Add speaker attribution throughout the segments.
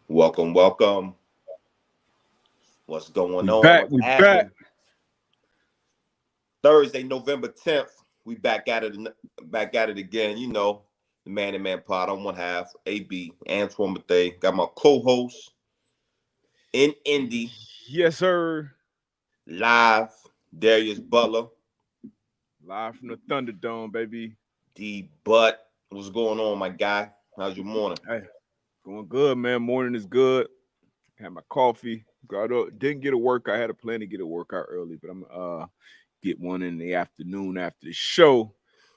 Speaker 1: Welcome, welcome. What's going
Speaker 2: We
Speaker 1: on?
Speaker 2: back.
Speaker 1: What's
Speaker 2: We back.
Speaker 1: happening? Thursday, November 10th. We back at it again. The man and man pod on one half. AB Antoine Bethea. Got my co-host in Indy
Speaker 2: Yes, sir.
Speaker 1: live. Darius Butler.
Speaker 2: Live from the Thunderdome, baby.
Speaker 1: D Butt. What's going on, my guy? How's your morning?
Speaker 2: Hey, going good, man. Morning is good. Had my coffee. Didn't get a workout. I had a plan to get a workout early, but I'm get one in the afternoon after the show.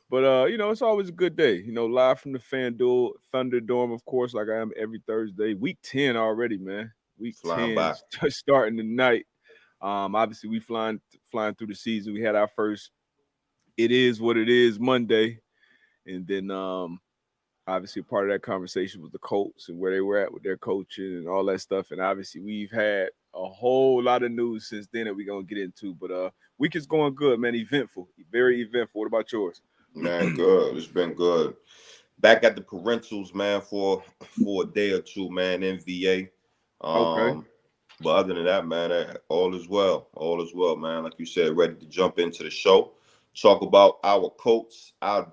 Speaker 2: But it's always a good day. Live from the FanDuel Thunderdome, of course, like I am every Thursday. Week 10 already, man. Week
Speaker 1: Flying
Speaker 2: 10
Speaker 1: by.
Speaker 2: starting tonight. Obviously we flying through the season. We had our first It Is What It Is Monday. And then obviously part of that conversation was the Colts and where they were at with their coaching and all that stuff. And obviously we've had a whole lot of news since then that we're gonna get into. But week is going good, man. Eventful, very eventful. What about yours?
Speaker 1: Man, good. It's been good. Back at the parentals, man, for a day or two, man, NVA.
Speaker 2: Okay.
Speaker 1: But other than that, man, all is well. All is well, man. Like you said, ready to jump into the show. Talk about our Colts, our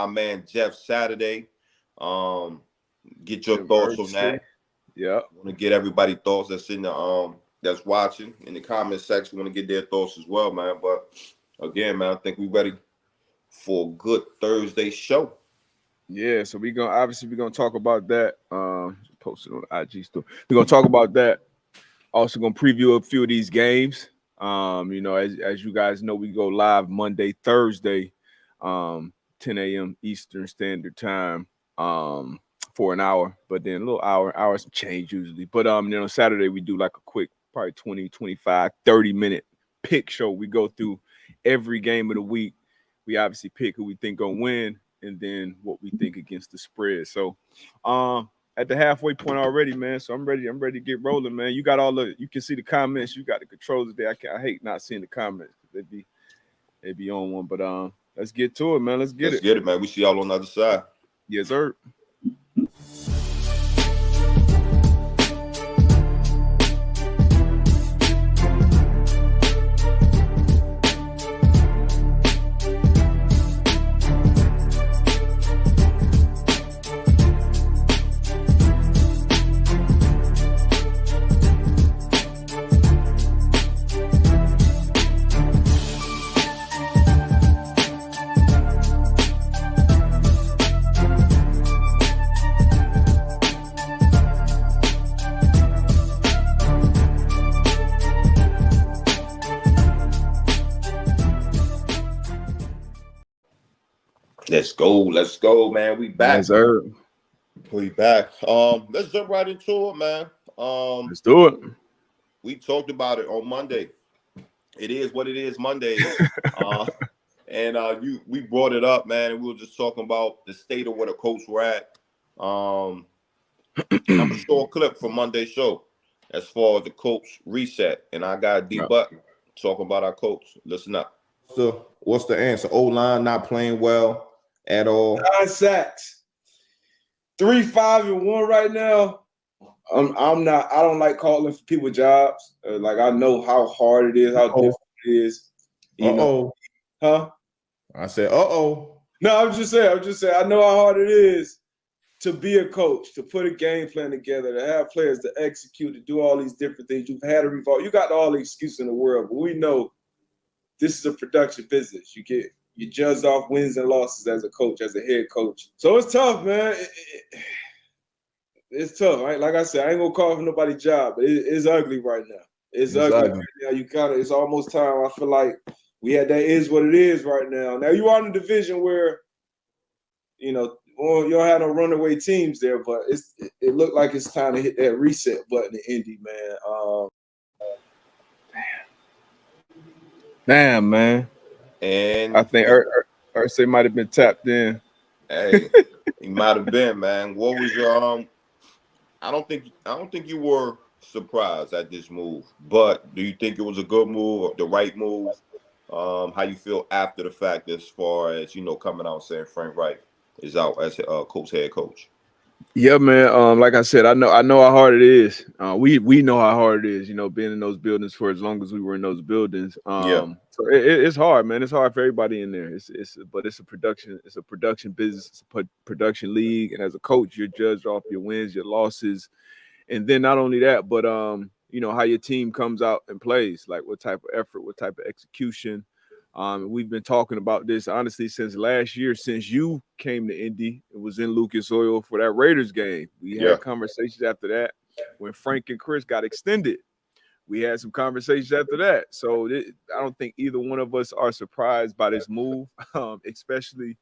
Speaker 1: man Jeff Saturday. Um, get your thoughts on that.
Speaker 2: Yeah.
Speaker 1: Want to get everybody thoughts that's in the that's watching in the comment section. Want to get their thoughts as well, man. But again, man, I think we're ready for a good Thursday show.
Speaker 2: Yeah, so we're gonna talk about that. Posted on the IG store. We're gonna talk about that. Also gonna preview a few of these games. As you guys know, we go live Monday, Thursday, 10 a.m. Eastern Standard Time, for an hour, but then a little hour some change usually. But Saturday we do like a quick, probably 20, 25, 30-minute pick show. We go through every game of the week. We obviously pick who we think gonna win, and then what we think against the spread. So, at the halfway point already, man. So I'm ready. I'm ready to get rolling, man. You got you can see the comments. You got the controls there. I hate not seeing the comments. They be on one. But let's get to it, man. Let's get
Speaker 1: it, man. We see y'all on the other side.
Speaker 2: Yes, sir.
Speaker 1: Let's go, man. We back.
Speaker 2: Yes, sir.
Speaker 1: We back. Let's jump right into it, man.
Speaker 2: Let's do it.
Speaker 1: We talked about it on Monday. It is what it is Monday. And we brought it up, man, and we were just talking about the state of where the Colts were at. I'm gonna show a clip from Monday's show as far as the Colts reset, and I got D Butt talking about our Colts. Listen up.
Speaker 3: So what's the answer? O-line not playing well at all.
Speaker 4: 9 sacks. 3-5-1 right now. I'm not. I don't like calling for people jobs. Like I know how hard it is, how difficult it is. Huh?
Speaker 3: I said, No,
Speaker 4: I'm just saying. I know how hard it is to be a coach, to put a game plan together, to have players to execute, to do all these different things. You've had a revolt. You got all the excuses in the world, but we know this is a production business. You judged off wins and losses as a coach, as a head coach. So it's tough, man. It's tough, right? Like I said, I ain't gonna call for nobody's job, but it's ugly right now. It's ugly right now. It's almost time. I feel like that is what it is right now. Now you are in a division where, you don't have no runaway teams there, but it looked like it's time to hit that reset button in Indy, man.
Speaker 2: Damn, man.
Speaker 1: And
Speaker 2: I think Ursay might have been tapped in.
Speaker 1: Hey, he might have been, man. What was your I don't think you were surprised at this move, but do you think it was a good move or the right move? How you feel after the fact as far as coming out saying Frank Reich is out as Colts head coach?
Speaker 2: Yeah, man. Like I said, I know how hard it is. We know how hard it is, being in those buildings for as long as we were in those buildings.
Speaker 1: Yeah.
Speaker 2: So it's hard, man. It's hard for everybody in there. But it's a production business, it's a production league, and as a coach, you're judged off your wins, your losses, and then not only that, but how your team comes out and plays, like what type of effort, what type of execution. We've been talking about this honestly since last year, since you came to Indy. It was in Lucas Oil for that Raiders game. We
Speaker 1: Yeah.
Speaker 2: had conversations after that when Frank and Chris got extended. We had some conversations after that. So I don't think either one of us are surprised by this move, especially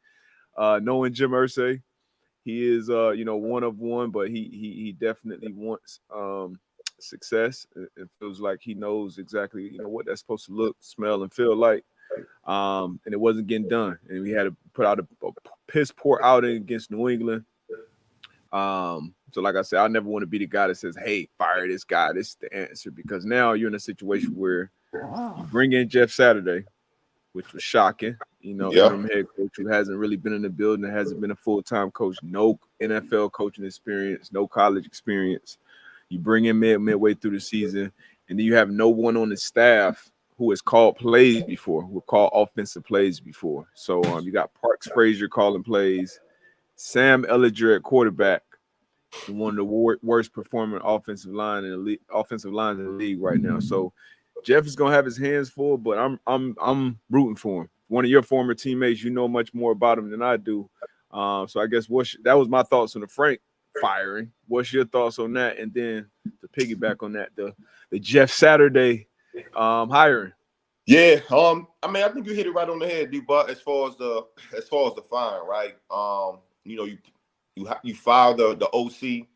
Speaker 2: knowing Jim Irsay. He is, one of one, but he definitely wants success. It feels like he knows exactly, what that's supposed to look, smell, and feel like. And it wasn't getting done, and we had to put out a piss poor outing against New England. So like I said, I never want to be the guy that says, "Hey, fire this guy. This is the answer," because now you're in a situation where you bring in Jeff Saturday, which was shocking. Interim head coach who hasn't really been in the building, hasn't been a full-time coach, no NFL coaching experience, no college experience. You bring in midway through the season, and then you have no one on the staff who has called plays before, who called offensive plays before. So you got Parks Frazier calling plays, Sam Ellinger at quarterback, one of the worst performing offensive lines in the league right now. So Jeff is gonna have his hands full, but I'm rooting for him. One of your former teammates, you know much more about him than I do. So I guess that was my thoughts on the Frank firing. What's your thoughts on that? And then to piggyback on that, the Jeff Saturday hiring.
Speaker 1: Yeah, I think you hit it right on the head, D-Buck, as far as the fine, right? You file the OC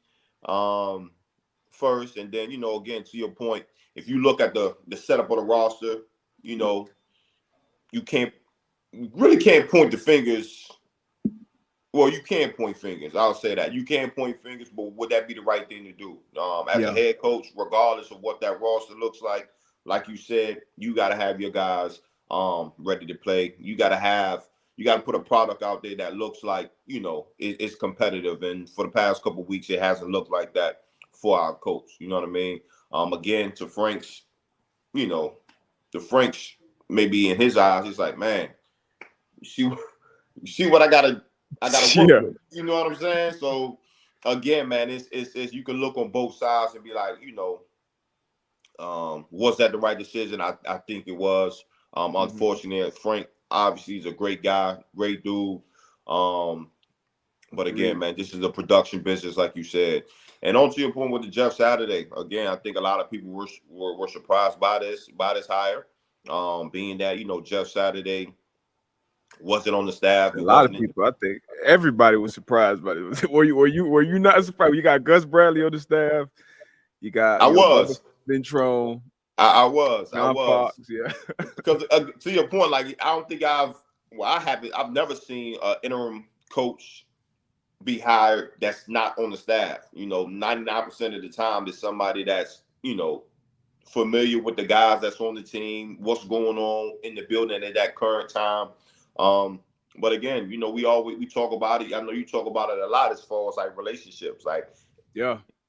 Speaker 1: first, and then again, to your point, if you look at the setup of the roster, you really can't point the fingers. Well, you can point fingers. I'll say that. You can point fingers, but would that be the right thing to do? As a head coach, regardless of what that roster looks like you said, you got to have your guys ready to play. You got to put a product out there that looks like, it's competitive. And for the past couple of weeks, it hasn't looked like that for our coach. You know what I mean? Again, to Frank's, the Frank's maybe in his eyes, he's like, man, you see what I gotta work with. You know what I'm saying? So again, man, it's you can look on both sides and be like, was that the right decision? I think it was. Unfortunately, Frank obviously is a great guy, great dude. But again, man, this is a production business, like you said. And on to your point with the Jeff Saturday, again, I think a lot of people were surprised by this hire. Being that Jeff Saturday wasn't on the staff.
Speaker 2: A lot of people, I think everybody was surprised by it. Were you not surprised? You got Gus Bradley on the staff. You got
Speaker 1: I was
Speaker 2: Ventrone.
Speaker 1: I was
Speaker 2: Fox, yeah.
Speaker 1: Because to your point, like I don't think I've never seen an interim coach be hired that's not on the staff. 99% of the time there's somebody that's familiar with the guys that's on the team, what's going on in the building at that current time. But again, we talk about it. I know you talk about it a lot as far as like relationships, like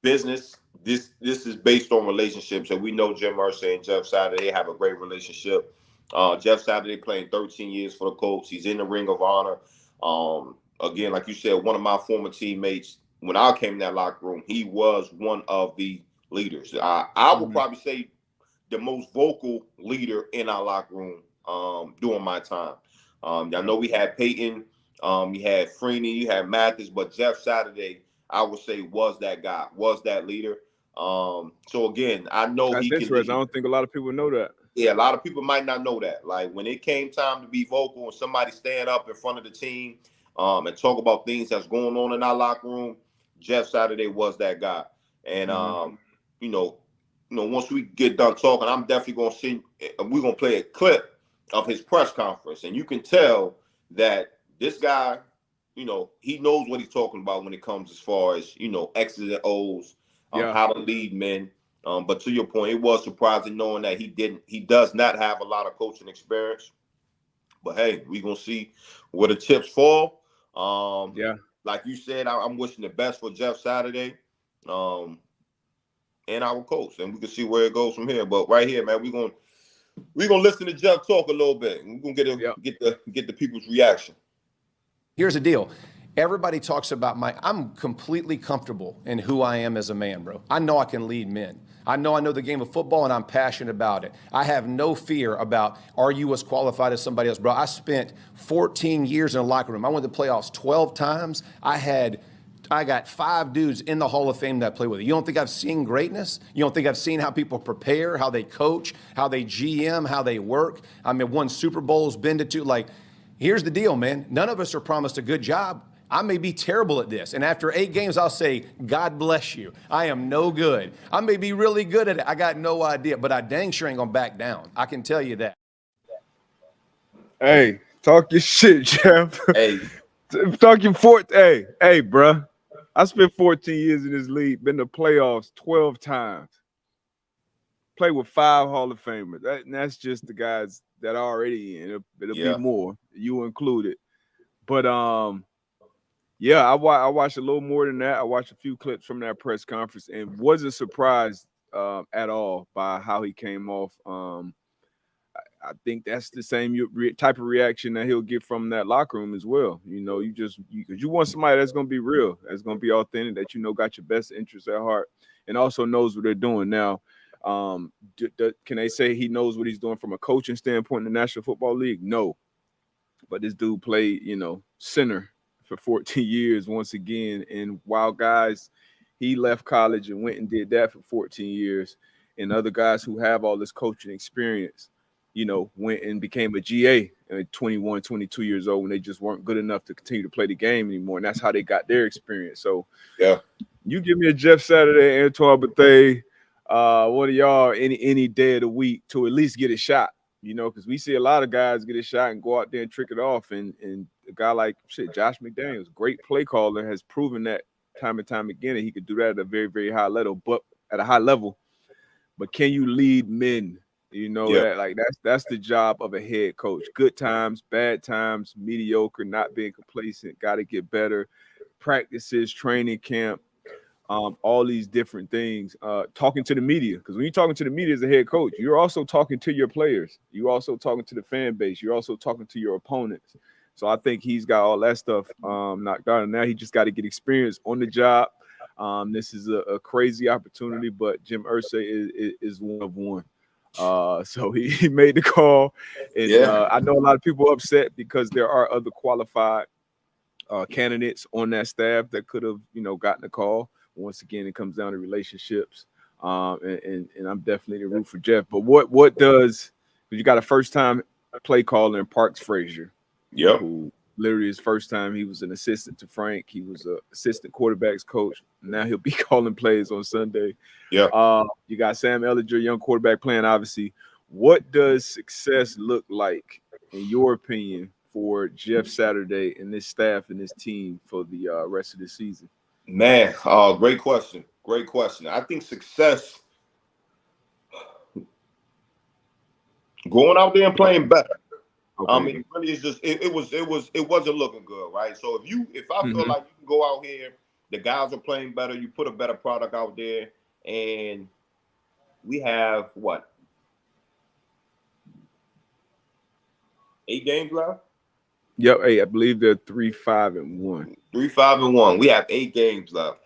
Speaker 1: business. This is based on relationships, and we know Jim Irsay and Jeff Saturday have a great relationship. Jeff Saturday playing 13 years for the Colts. He's in the Ring of Honor. Again, like you said, one of my former teammates, when I came in that locker room, he was one of the leaders. I would probably say the most vocal leader in our locker room during my time. I know we had Peyton, you had Freeney, you had Mathis, but Jeff Saturday, I would say, was that guy, was that leader. So again, I know
Speaker 2: that's interesting. I don't think a lot of people know that.
Speaker 1: Yeah, a lot of people might not know that. Like when it came time to be vocal and somebody stand up in front of the team and talk about things that's going on in our locker room, Jeff Saturday was that guy. And once we get done talking, I'm definitely gonna see. We're gonna play a clip of his press conference, and you can tell that this guy, he knows what he's talking about when it comes as far as X's and O's, how to lead men. But to your point, it was surprising knowing that he does not have a lot of coaching experience. But hey, we're gonna see where the chips fall. like you said, I'm wishing the best for Jeff Saturday, and our coach, and we can see where it goes from here. But right here, man, we're gonna listen to Jeff talk a little bit. We're gonna get the people's reaction.
Speaker 5: Here's the deal. Everybody talks about I'm completely comfortable in who I am as a man, bro. I know I can lead men. I know the game of football, and I'm passionate about it. I have no fear about, are you as qualified as somebody else, bro? I spent 14 years in a locker room. I went to the playoffs 12 times. I got 5 dudes in the Hall of Fame that play with it. You don't think I've seen greatness? You don't think I've seen how people prepare, how they coach, how they GM, how they work? I mean, won Super Bowls, been to 2. Like, here's the deal, man. None of us are promised a good job. I may be terrible at this. And after 8 games, I'll say, God bless you. I am no good. I may be really good at it. I got no idea. But I dang sure ain't going to back down. I can tell you that.
Speaker 2: Hey, talk your shit, Jeff.
Speaker 1: Hey.
Speaker 2: Talk your fort. Hey, bro. I spent 14 years in this league, been to playoffs 12 times. Played with 5 Hall of Famers. That's just the guys that are already in. It'll be more, you included. But yeah, I watched a little more than that. I watched a few clips from that press conference and wasn't surprised at all by how he came off. I think that's the same type of reaction that he'll get from that locker room as well. You know, because you want somebody that's going to be real, that's going to be authentic, that got your best interests at heart, and also knows what they're doing. Now, can they say he knows what he's doing from a coaching standpoint in the National Football League? No, but this dude played, center for 14 years once again. And while guys, he left college and went and did that for 14 years, and other guys who have all this coaching experience, went and became a GA at 21, 22 years old when they just weren't good enough to continue to play the game anymore. And that's how they got their experience. So, yeah, you give me a Jeff Saturday, Antoine Bethea, one of y'all any day of the week to at least get a shot, because we see a lot of guys get a shot and go out there and trick it off. And a guy like Josh McDaniels, great play caller, has proven that time and time again, and he could do that at a very, very high level. But can you lead men? That's the job of a head coach. Good times, bad times, mediocre, not being complacent, got to get better. Practices, training camp, all these different things. Talking to the media, because when you're talking to the media as a head coach, you're also talking to your players. You're also talking to the fan base. You're also talking to your opponents. So I think he's got all that stuff knocked out, and now he just got to get experience on the job. This is a crazy opportunity, but Jim Irsay is one of one. So he made the call, and I know a lot of people are upset because there are other qualified candidates on that staff that could have, gotten the call. Once again, it comes down to relationships, and I'm definitely the root for Jeff. But what does, because you got a first-time play caller in Parks Frazier, who literally his first time he was an assistant to Frank. He was an assistant quarterbacks coach. Now he'll be calling plays on Sunday. You got Sam Ellinger, young quarterback, playing, obviously. What does success look like, in your opinion, for Jeff Saturday and this staff and this team for the rest of the season?
Speaker 1: Man, great question. Great question. I think success, going out there and playing better. Okay. I mean, it really is just it wasn't looking good, right? So if I feel like you can go out here, the guys are playing better, you put a better product out there, and we have what, 8 games left?
Speaker 2: Yep, I believe they're 3-5-1.
Speaker 1: 3-5-1. We have 8 games left.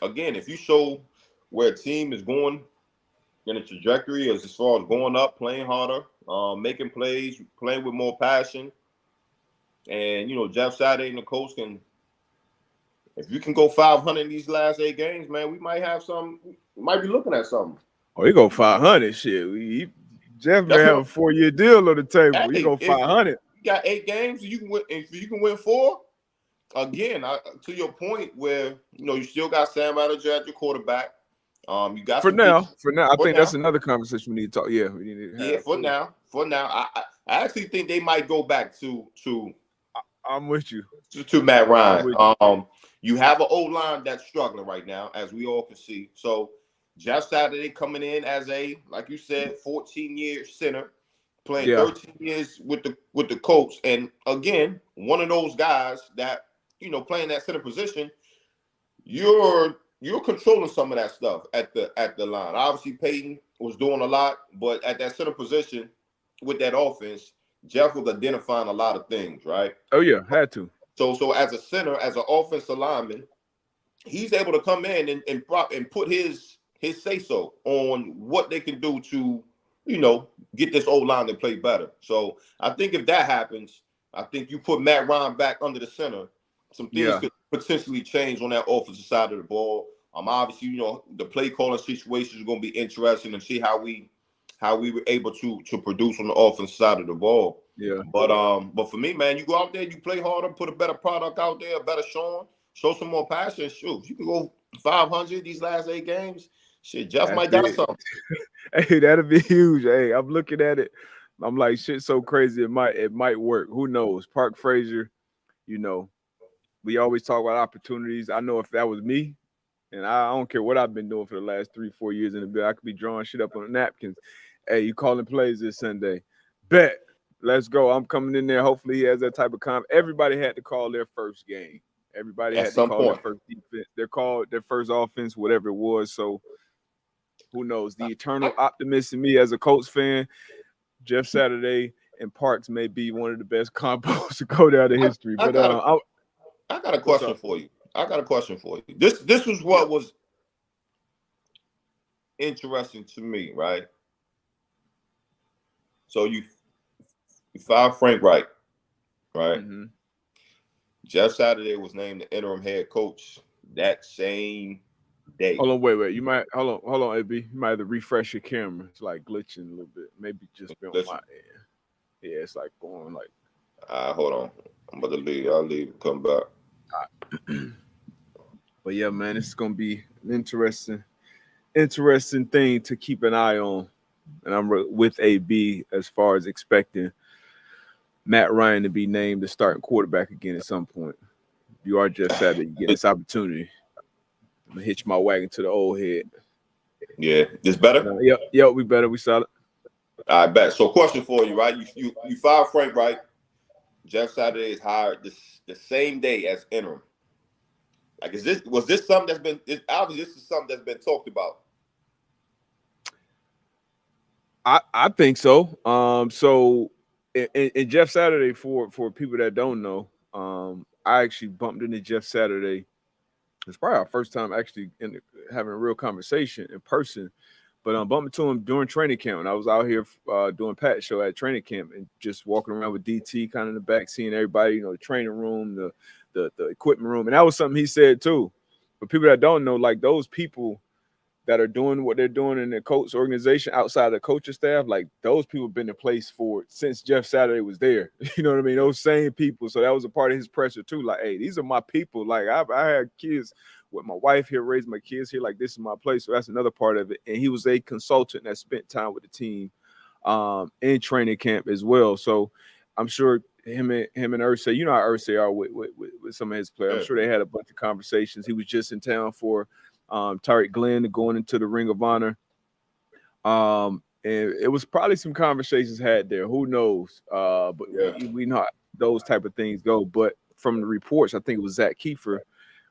Speaker 1: Again, if you show where a team is going in a trajectory as far as going up, playing harder, making plays, playing with more passion, and Jeff Saturday and the coach can, if you can go 500 in these last 8 games, man, we might have some. We might be looking at something.
Speaker 2: Oh, he go 500, shit. Jeff may have a 4-year deal on the table. Hey, he go 500.
Speaker 1: You got 8 games. You can win. If you can win 4, again, to your point, where you still got Sam Ellinger at your quarterback. You got
Speaker 2: for now. I think that's another conversation we need to talk. Yeah, we need to have.
Speaker 1: Yeah, for now, I actually think they might go back to.
Speaker 2: I'm with you.
Speaker 1: To Matt Ryan. You have an O-line that's struggling right now, as we all can see. So Jeff Saturday coming in as like you said, 14-year center, playing 13 years with the Colts, and again, one of those guys that playing that center position, you're controlling some of that stuff at the line. Obviously, Peyton was doing a lot, but at that center position with that offense, Jeff was identifying a lot of things, right?
Speaker 2: Oh yeah, had to.
Speaker 1: So as a center, as an offensive lineman, he's able to come in and put his say so on what they can do to get this old line to play better. So I think if that happens, I think you put Matt Ryan back under the center, some things could potentially change on that offensive side of the ball. Obviously, the play calling situation is going to be interesting and see how we were able to produce on the offensive side of the ball.
Speaker 2: Yeah.
Speaker 1: But for me, man, you go out there, you play harder, put a better product out there, a better showing, show some more passion. Shoot, you can go 500 these last 8 games. Shit, Jeff might got something.
Speaker 2: Hey, that'll be huge. Hey, I'm looking at it. I'm like, shit, so crazy. It might work. Who knows? Park Frazier, we always talk about opportunities. I know if that was me, and I don't care what I've been doing for the last 3-4 years in the bill, I could be drawing shit up on the napkins. Hey, you calling plays this Sunday? Bet. Let's go. I'm coming in there. Hopefully he has that type of everybody had to call their first game. Everybody had to call their first defense. They're called their first offense, whatever it was. So who knows? The eternal optimist in me as a Colts fan, Jeff Saturday and Parks may be one of the best combos to go down in history.
Speaker 1: I got a question for you. This was what was interesting to me, right? So you fired Frank Wright, right?
Speaker 2: Mm-hmm.
Speaker 1: Jeff Saturday was named the interim head coach that same day.
Speaker 2: Hold on, wait. You might hold on, AB. You might have to refresh your camera. It's like glitching a little bit. Maybe just been on my end. Yeah, it's like going like.
Speaker 1: Hold on. I'm about to leave. I'll leave and come back.
Speaker 2: But yeah, man, it's gonna be an interesting thing to keep an eye on. And I'm with AB as far as expecting Matt Ryan to be named the starting quarterback again at some point. You are just sad that you get this opportunity. I'm gonna hitch my wagon to the old head.
Speaker 1: Yeah, this better?
Speaker 2: Yep, we better. We solid.
Speaker 1: I bet. So, question for you, right? You fired Frank Wright. Jeff Saturday is hired the same day as interim. Like, was this something that's been? Obviously, this is something that's been talked about.
Speaker 2: I think so. So in Jeff Saturday, for people that don't know, I actually bumped into Jeff Saturday. It's probably our first time actually having a real conversation in person. But I'm bumping into him during training camp, and I was out here doing Pat's show at training camp and just walking around with DT kind of in the back, seeing everybody, the training room, the equipment room. And that was something he said too. For people that don't know, like those people that are doing what they're doing in the Colts organization outside of the coaching staff, like those people have been in place for since Jeff Saturday was there. You know what I mean? Those same people. So that was a part of his pressure too. Like, hey, these are my people. Like I had kids with my wife here, raised my kids here. Like this is my place. So that's another part of it. And he was a consultant that spent time with the team in training camp as well. So I'm sure him and Irsay, how Irsay are with some of his players. I'm sure they had a bunch of conversations. He was just in town for Tyreek Glenn going into the Ring of Honor. And it was probably some conversations had there. Who knows? But we know how those type of things go. But from the reports, I think it was Zach Kiefer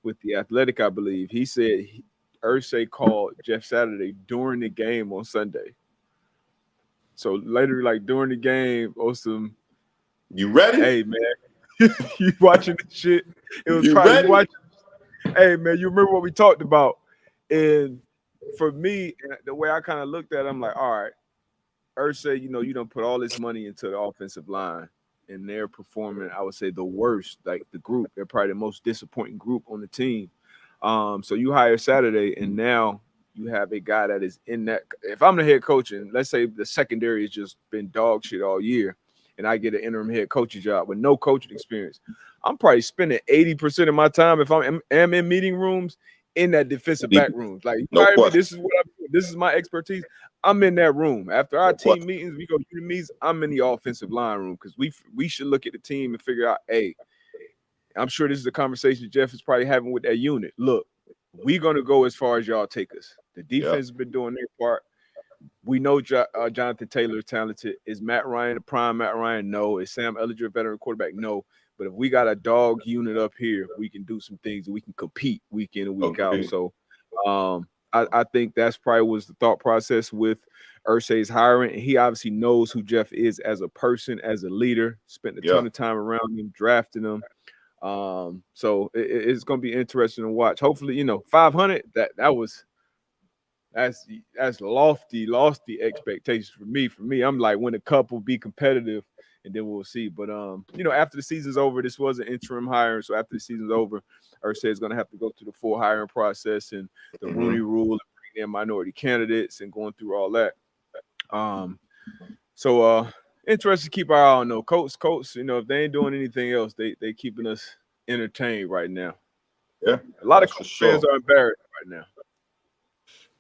Speaker 2: with The Athletic, I believe. He said Irsay called Jeff Saturday during the game on Sunday. So later, like during the game, some.
Speaker 1: You ready?
Speaker 2: Hey, man. You watching this shit? It was probably watching. Hey, man, you remember what we talked about? And for me, the way I kind of looked at it, I'm like, all right, Irsay, you don't put all this money into the offensive line, and they're performing, I would say, the worst, like the group. They're probably the most disappointing group on the team. So you hire Saturday, and now you have a guy that is in that. If I'm the head coach, and let's say the secondary has just been dog shit all year, and I get an interim head coaching job with no coaching experience, I'm probably spending 80% of my time if I'm in meeting rooms in that defensive back room. Like, this is what I'm doing. This is my expertise. I'm in that room. After our team meetings, we go to meetings. I'm in the offensive line room because we should look at the team and figure out, hey, I'm sure this is a conversation Jeff is probably having with that unit. Look, we're going to go as far as y'all take us. The defense has been doing their part. We know Jonathan Taylor is talented. Is Matt Ryan a prime Matt Ryan? No. Is Sam Ellinger a veteran quarterback? No. But if we got a dog unit up here, we can do some things. We can compete week in and week out. So I think that's probably was the thought process with Irsay's hiring. And he obviously knows who Jeff is as a person, as a leader, spent a ton of time around him, drafting him. So it's going to be interesting to watch. Hopefully, 500, that's lofty expectations for me. For me, I'm like, when a couple be competitive, and then we'll see. But after the season's over, this was an interim hire. So after the season's over, Irsay is going to have to go through the full hiring process and the Rooney Rule, and bring in minority candidates and going through all that. So interested to keep our eye on though. Colts, if they ain't doing anything else, they keeping us entertained right now.
Speaker 1: Yeah,
Speaker 2: a lot of Colts fans are embarrassed right now.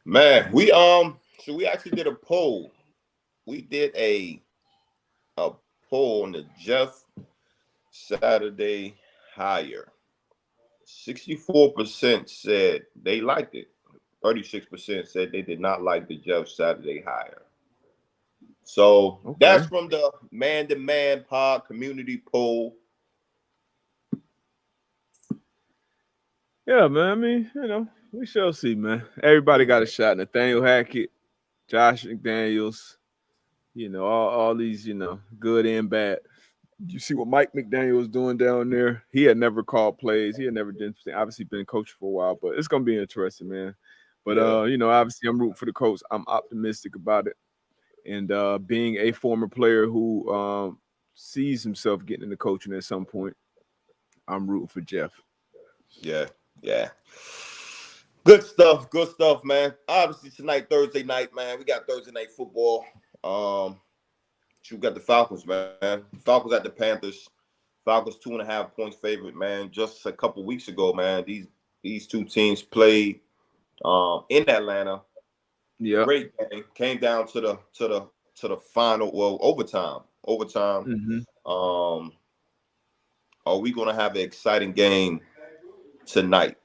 Speaker 1: Man, we actually did a poll. We did a poll on the Jeff Saturday hire. 64% said they liked it. 36% said they did not like the Jeff Saturday hire. So that's from the Man to Man Pod community poll.
Speaker 2: Yeah, man. I mean, we shall see, man. Everybody got a shot. Nathaniel Hackett, Josh McDaniels, all these, good and bad. You see what Mike McDaniel was doing down there. He had never called plays. He had never done anything. Obviously been coach for a while, but it's gonna be interesting, man. But obviously I'm rooting for the Colts. I'm optimistic about it. And being a former player who sees himself getting into coaching at some point, I'm rooting for Jeff.
Speaker 1: Yeah. Good stuff, man. Obviously tonight, Thursday night, man. We got Thursday night football. You got the Falcons, man. Falcons at the Panthers. Falcons 2.5 points favorite, man. Just a couple weeks ago, man. These two teams played in Atlanta.
Speaker 2: Yeah,
Speaker 1: great game. Came down to the final, overtime. Are we gonna have an exciting game tonight?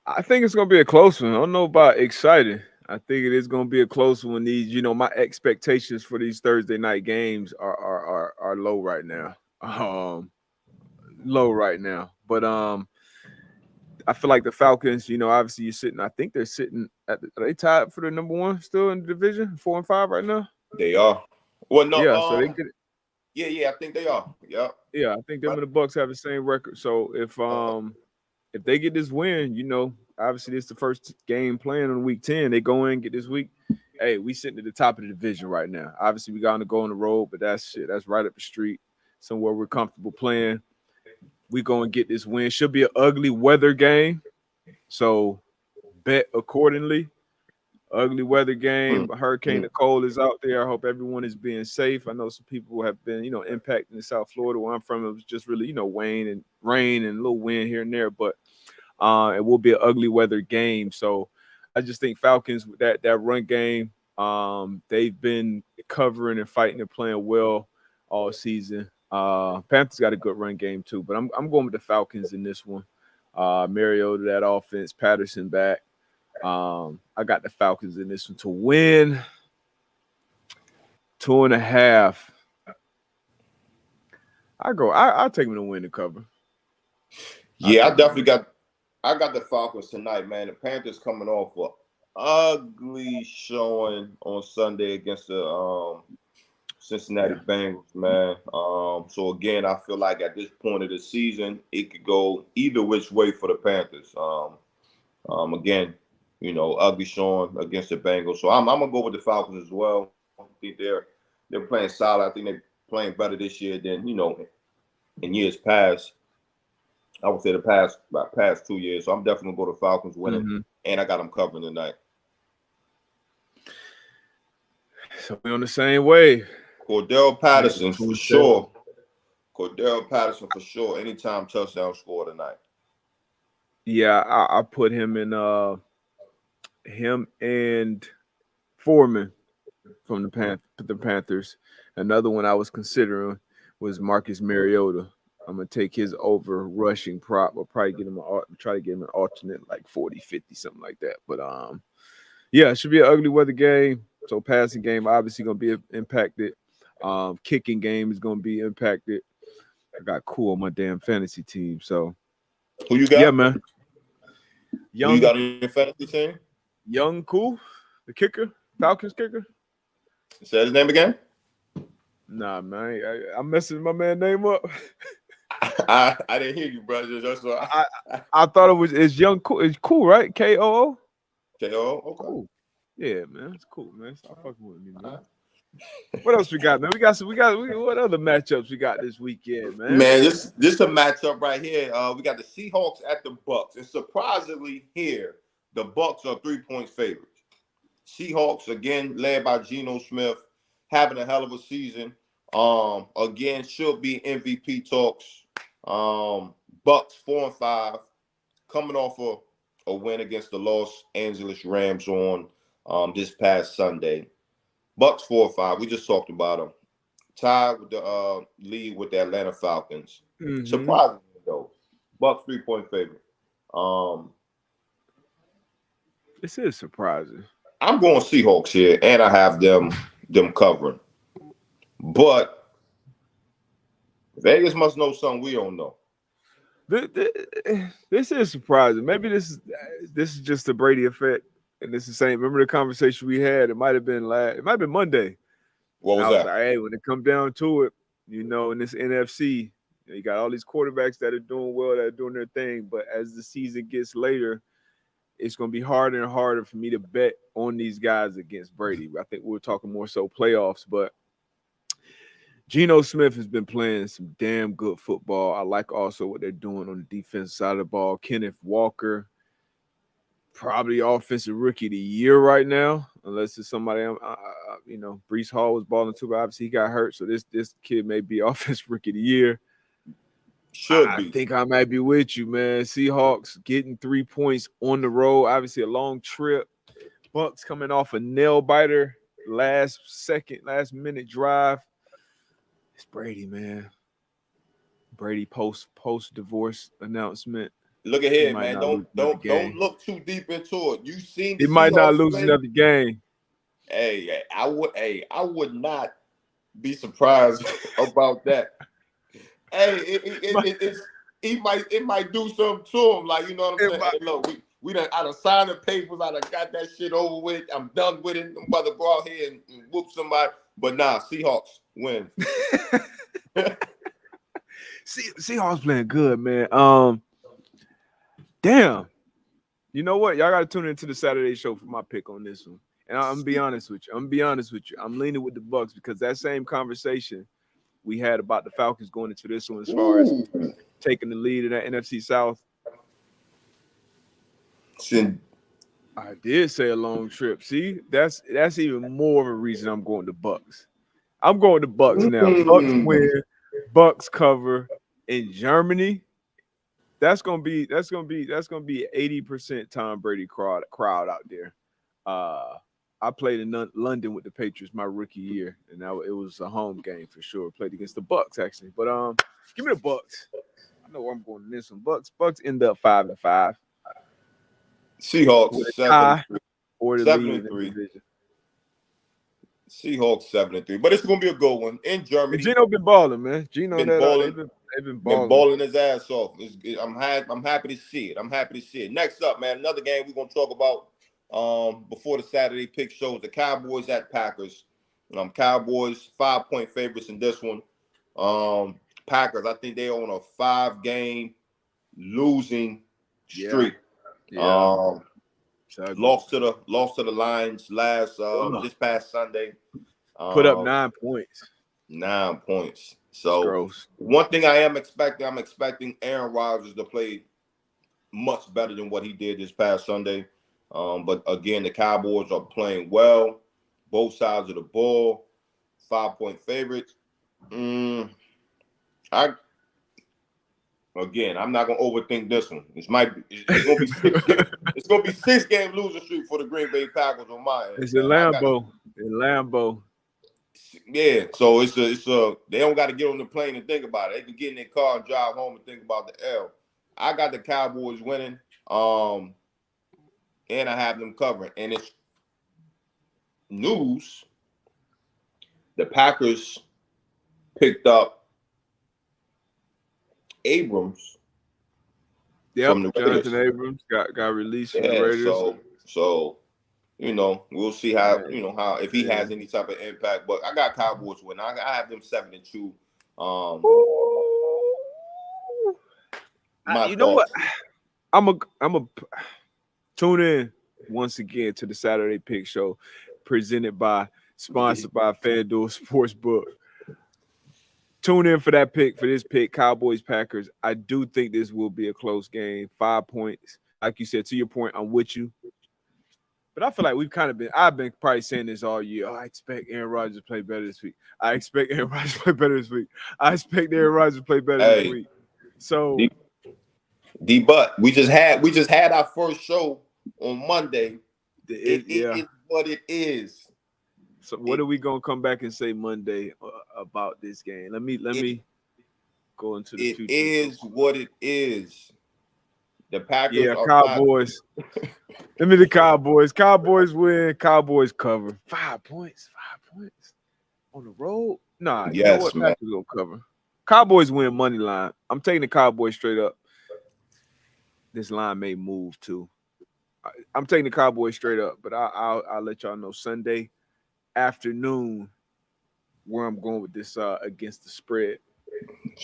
Speaker 2: I think it's gonna be a close one. I don't know about exciting. I think it is gonna be a close one. These, my expectations for these Thursday night games are low right now. But I feel like the Falcons, obviously you're sitting. I think they're sitting are they tied for the number one still in the division, 4-5 right now?
Speaker 1: They are. Well, no.
Speaker 2: Yeah, so they get it.
Speaker 1: Yeah, I think they are. Yeah.
Speaker 2: Yeah, I think them and the Bucks have the same record. So if they get this win, obviously this is the first game playing on week 10. They go in, get this week. Hey, we sitting at the top of the division right now. Obviously, we got to go on the road, but that's right up the street, somewhere we're comfortable playing. We go and get this win. Should be an ugly weather game, so bet accordingly. Ugly weather game. Hurricane Nicole is out there. I hope everyone is being safe. I know some people have been, impacted in South Florida where I'm from. It was just really, rain and a little wind here and there, but it will be an ugly weather game. So I just think Falcons, that run game, they've been covering and fighting and playing well all season. Panthers got a good run game too, but I'm going with the Falcons in this one. Mariota, that offense, Patterson back. I got the Falcons in this one to win 2.5. I'll take them to win the cover.
Speaker 1: Yeah, I got the Falcons tonight, man. The Panthers coming off an ugly showing on Sunday against the Cincinnati Bengals, man. So again, I feel like at this point of the season, it could go either which way for the Panthers. Again, ugly showing against the Bengals. So I'm gonna go with the Falcons as well. I think they're playing solid. I think they're playing better this year than in years past. I would say the past 2 years. So I'm definitely gonna go to Falcons winning, and I got them covering tonight.
Speaker 2: So we're on the same wave.
Speaker 1: Cordell Patterson for sure. Cordell Patterson for sure. Anytime touchdown score tonight.
Speaker 2: Yeah, I put him in. Him and Foreman from the Panthers. Another one I was considering was Marcus Mariota. I'm gonna take his over rushing prop. I'll probably try to get him an alternate like 40, 50, something like that. But yeah, it should be an ugly weather game. So passing game obviously going to be impacted. Kicking game is going to be impacted. I got Cool on my damn fantasy team. So
Speaker 1: who you got?
Speaker 2: Yeah, man.
Speaker 1: Who you got on your fantasy team?
Speaker 2: Young Cool, the kicker, Falcons kicker.
Speaker 1: Say his name again.
Speaker 2: Nah, man, I'm messing my man name up.
Speaker 1: I didn't hear you, brother. That's what
Speaker 2: I thought it's Young Cool. It's Cool, right? K-O-O?
Speaker 1: K.O. Okay.
Speaker 2: Cool. Yeah, man, it's cool, man. Stop fucking with me, man. What else we got, man? What other matchups we got this weekend, man?
Speaker 1: Man, this a matchup right here. We got the Seahawks at the Bucks, and surprisingly, here the Bucks are 3-point favorites. Seahawks again, led by Geno Smith, having a hell of a season. Again, should be MVP talks. Bucks 4-5, coming off a win against the Los Angeles Rams on this past Sunday. Bucks 4-5. We just talked about them. Tied with the lead with the Atlanta Falcons.
Speaker 2: Mm-hmm.
Speaker 1: Surprisingly though, Bucks 3-point favorite.
Speaker 2: This is surprising.
Speaker 1: I'm going Seahawks here, and I have them covering. But Vegas must know something we don't know.
Speaker 2: This is surprising. Maybe this is just the Brady effect, and this is the same. Remember the conversation we had? It might have been Monday.
Speaker 1: What was that?
Speaker 2: Like, hey, when it comes down to it, in this NFC, you got all these quarterbacks that are doing well, that are doing their thing. But as the season gets later, it's going to be harder and harder for me to bet on these guys against Brady. I think we're talking more so playoffs, but Geno Smith has been playing some damn good football. I like also what they're doing on the defense side of the ball. Kenneth Walker, probably offensive rookie of the year right now, unless it's somebody, Breece Hall was balling too, but obviously he got hurt. So this kid may be offensive rookie of the year. I think I might be with you, man. Seahawks getting 3 points on the road. Obviously a long trip. Bucks coming off a nail biter, last minute drive. It's Brady, man. Brady post divorce announcement.
Speaker 1: Look at here, man. Don't look too deep into it. You seen
Speaker 2: he might not lose another game.
Speaker 1: Hey, I would not be surprised about that. Hey, it might do something to him. Like, you know what I'm saying? Hey, look, I done signed the papers. I done got that shit over with. I'm done with it. I'm about to go out here and whoop somebody. But nah, Seahawks win.
Speaker 2: Seahawks playing good, man. Damn. You know what? Y'all got to tune into the Saturday show for my pick on this one. And I'm gonna be honest with you. I'm leaning with the Bucks because that same conversation we had about the Falcons going into this one as far as taking the lead in that NFC South. I did say a long trip. See, that's even more of a reason I'm going to Bucks. I'm going to Bucks now. Bucks win, Bucks cover in Germany. That's gonna be 80% Tom Brady crowd out there. I played in London with the Patriots my rookie year, and it was a home game for sure. Played against the Bucks actually, but give me the Bucks. I know where I'm going in this one. Bucks end up 5-5.
Speaker 1: Seahawks
Speaker 2: 7-3.
Speaker 1: Seahawks 7-3, but it's gonna be a good one in Germany.
Speaker 2: And Geno been balling, man. Geno
Speaker 1: been balling his ass off. I'm happy to see it. Next up, man, another game we're gonna talk about before the Saturday pick shows, the Cowboys at Packers. Cowboys 5-point favorites in this one. Packers, I think they're on a 5-game losing streak.
Speaker 2: Yeah.
Speaker 1: Lost to the Lions this past Sunday.
Speaker 2: Put up 9 points.
Speaker 1: 9 points. So one thing I'm expecting Aaron Rodgers to play much better than what he did this past Sunday. But again, the Cowboys are playing well. Both sides of the ball. 5-point favorites. I'm not gonna overthink this one. It's gonna be 6-game losing streak for the Green Bay Packers on my end.
Speaker 2: It's in Lambeau.
Speaker 1: Yeah, so it's they don't got to get on the plane and think about it. They can get in their car and drive home and think about the L. I got the Cowboys winning, and I have them covering. And news, the Packers picked up Abrams.
Speaker 2: Yep,
Speaker 1: from the Raiders.
Speaker 2: Jonathan Abrams got released from the
Speaker 1: Yeah,
Speaker 2: Raiders.
Speaker 1: so we'll see how
Speaker 2: Man,
Speaker 1: how if he has any type of impact. But I got Cowboys winning. I have them 7-2. My
Speaker 2: you know what?
Speaker 1: thoughts.
Speaker 2: I'm a tune in once again to the Saturday Pick Show, sponsored by FanDuel Sportsbook. Tune in for this pick, Cowboys Packers. I do think this will be a close game. 5 points. Like you said, to your point, I'm with you. But I feel like I've been probably saying this all year. Oh, I expect Aaron Rodgers to play better this week. I expect Aaron Rodgers to play better this week. I expect Aaron Rodgers to play better this week. So
Speaker 1: D-Butt, we just had our first show on Monday. It is what it is.
Speaker 2: So what are we gonna come back and say Monday about this game? Let me go into the future.
Speaker 1: It is what it is. The Packers are
Speaker 2: Cowboys. Let me the Cowboys. Cowboys win. Cowboys cover. 5 points. 5 points on the road. Nah,
Speaker 1: yes,
Speaker 2: you know what?
Speaker 1: man.
Speaker 2: Packers gonna cover. Cowboys win money line. I'm taking the Cowboys straight up. This line may move too. I'm taking the Cowboys straight up, but I'll let y'all know Sunday afternoon where I'm going with this against the spread.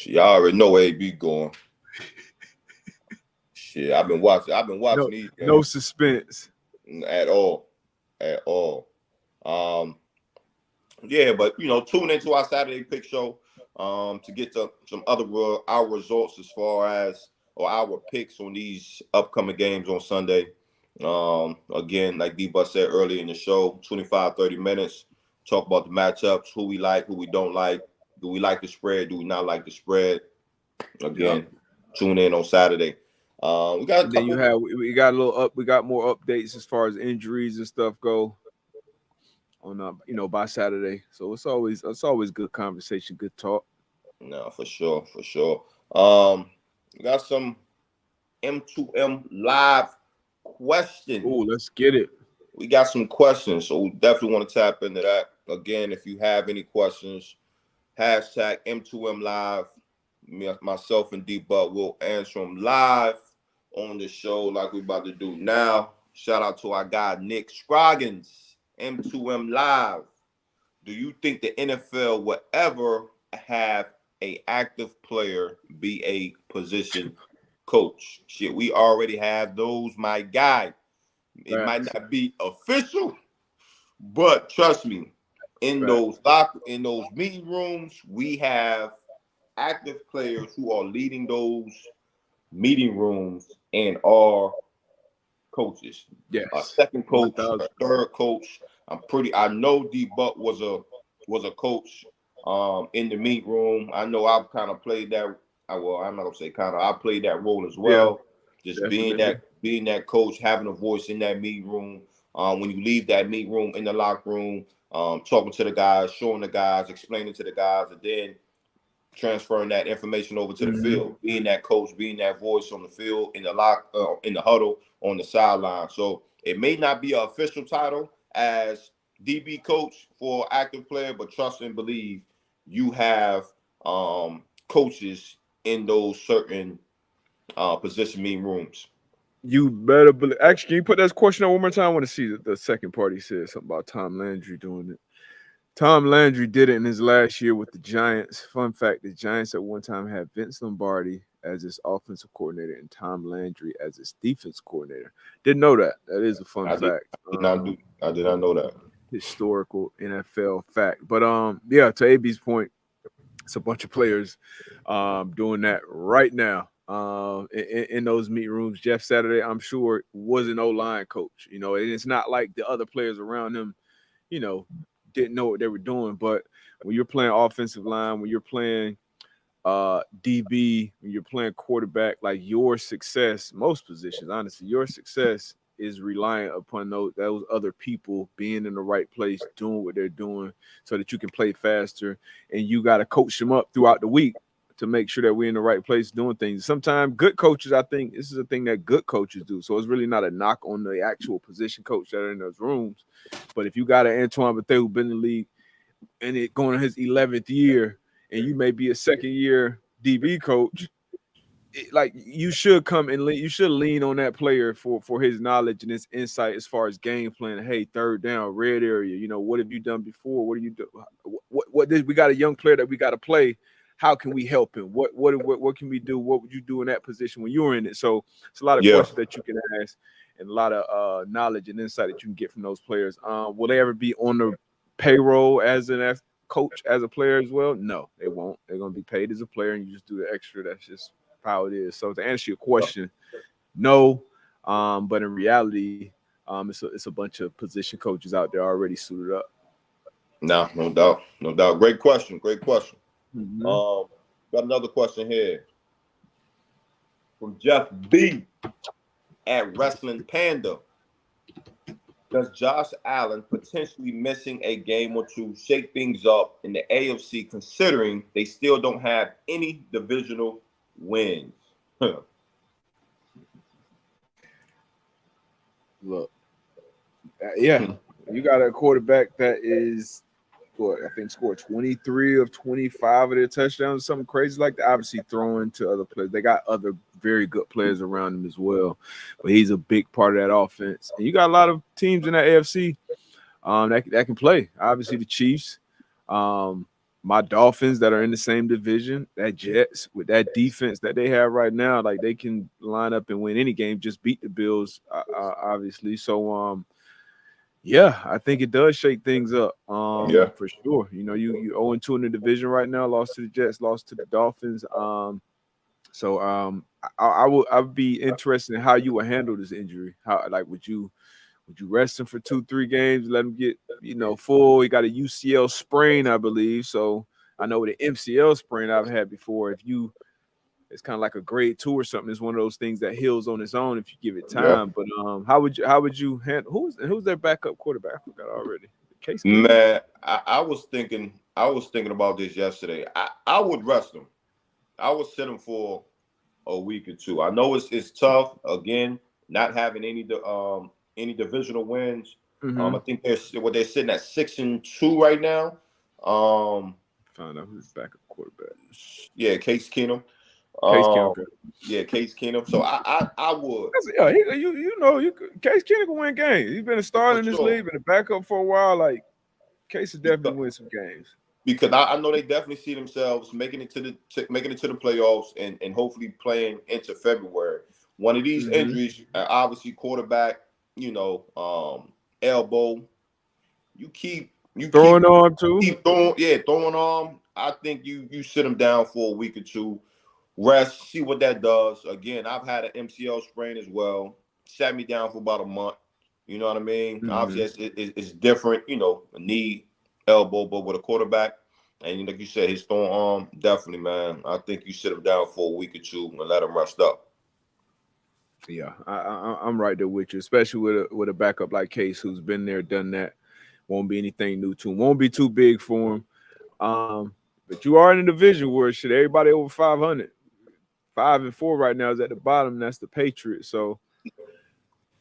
Speaker 1: Y'all already know where AB going. Shit, I've been watching these games.
Speaker 2: No suspense
Speaker 1: at all. Yeah, but tune into our Saturday Pick Show to get to some other our results as far as our picks on these upcoming games on Sunday. Again, like D-Bus said earlier in the show, 25-30 minutes. Talk about the matchups, who we like, who we don't like. Do we like the spread? Do we not like the spread? Again, tune in on Saturday. We got
Speaker 2: we got more updates as far as injuries and stuff go on by Saturday. So it's always good conversation, good talk.
Speaker 1: No, for sure. We got some M2M live questions.
Speaker 2: Oh, let's get it.
Speaker 1: We got some questions, so we definitely want to tap into that. Again, if you have any questions, hashtag M2M live. Myself and D-Butt will answer them live on the show like we're about to do now. Shout out to our guy Nick Scroggins, M2M live. Do you think the NFL will ever have an active player be a position coach? Shit, we already have those, my guy. It might not be official, but trust me, in those meeting rooms, we have active players who are leading those meeting rooms and are coaches.
Speaker 2: Yes.
Speaker 1: A second coach, 1,000. A third coach. I know D-Buck was a coach in the meet room. I know I've kind of played that. Well, I'm not gonna say kind of. I played that role as well. Yeah, just being that coach, having a voice in that meet room. When you leave that meet room in the locker room, talking to the guys, showing the guys, explaining to the guys, and then transferring that information over to the field. Being that coach, being that voice on the field, in the huddle, on the sideline. So it may not be an official title as DB coach for active player, but trust and believe you have coaches in those certain position meeting rooms.
Speaker 2: You better believe. Actually, can you put that question on one more time? I want to see the second part. He said something about Tom Landry doing it. Tom Landry did it in his last year with the Giants. Fun fact, the Giants at one time had Vince Lombardi as his offensive coordinator and Tom Landry as his defense coordinator. Didn't know that. That is a fun fact.
Speaker 1: I did not know that.
Speaker 2: Historical NFL fact. But yeah, to AB's point, it's a bunch of players doing that right now in those meet rooms. Jeff Saturday, I'm sure, was an O-line coach. And it's not like the other players around him, didn't know what they were doing. But when you're playing offensive line, when you're playing DB, when you're playing quarterback, like your success, most positions, honestly, your success is reliant upon those other people being in the right place, doing what they're doing so that you can play faster. And you got to coach them up throughout the week to make sure that we're in the right place doing things. Sometimes good coaches, I think this is a thing that good coaches do. So it's really not a knock on the actual position coach that are in those rooms. But if you got an Antoine Bethea who's been in the league and it going on his 11th year, and you may be a second year DB coach, like you should come and you should lean on that player for his knowledge and his insight as far as game plan. Hey, third down, red area. You know, what have you done before? What do you do? What we got a young player that we got to play. How can we help him? What can we do? What would you do in that position when you were in it? So it's a lot of questions that you can ask and a lot of knowledge and insight that you can get from those players. Will they ever be on the payroll as an coach, as a player as well? No, they won't. They're going to be paid as a player, and you just do the extra. That's just how it is. So to answer your question, no. But in reality, it's a bunch of position coaches out there already suited up.
Speaker 1: No doubt. Great question.
Speaker 2: Mm-hmm.
Speaker 1: Got another question here from Jeff B at Wrestling Panda. Does Josh Allen potentially missing a game or two shake things up in the AFC, considering they still don't have any divisional wins?
Speaker 2: Look, you got a quarterback that is what I think scored 23 of 25 of their touchdowns, something crazy like that. Obviously, throwing to other players. They got other very good players around him as well, but he's a big part of that offense. And you got a lot of teams in that AFC that can play. Obviously, the Chiefs, my Dolphins that are in the same division, that Jets with that defense that they have right now, like they can line up and win any game. Just beat the Bills, obviously. So, yeah, I think it does shake things up. For sure. You know, you 0-2 in the division right now. Lost to the Jets, lost to the Dolphins. I would be interested in how you would handle this injury. How, like, would you rest him for 2-3 games, let him get full? He got a UCL sprain, I believe. So I know with an MCL sprain I've had before. It's kind of like a grade 2 or something. It's one of those things that heals on its own if you give it time. But how would you handle who's their backup quarterback? I forgot already. Case
Speaker 1: Man, I was thinking about this yesterday. I would rest him. I would sit him for a week or two. I know it's tough, again, not having any divisional wins.
Speaker 2: Mm-hmm.
Speaker 1: I think they're sitting at 6-2 right now.
Speaker 2: Find out who's backup quarterback.
Speaker 1: Yeah, Case Keenum. Case Keenum. So I would.
Speaker 2: Case Keenum can win games. He's been a starter in this league, been a backup for a while. Like Case will definitely win some games.
Speaker 1: Because I know they definitely see themselves making it to the playoffs and hopefully playing into February. One of these injuries, obviously quarterback, elbow. You keep
Speaker 2: throwing arm too.
Speaker 1: Throwing arm. I think you sit them down for a week or two. Rest, see what that does. Again, I've had an MCL sprain as well. Sat me down for about a month. You know what I mean? Mm-hmm. Obviously, it's different, a knee, elbow, but with a quarterback, and like you said, his throwing arm, definitely, man. I think you sit him down for a week or two and let him rest up.
Speaker 2: Yeah, I'm right there with you, especially with a backup like Case, who's been there, done that. Won't be anything new to him. Won't be too big for him. But you are in a division where everybody over 500. 5-4 right now is at the bottom, and that's the Patriots. So,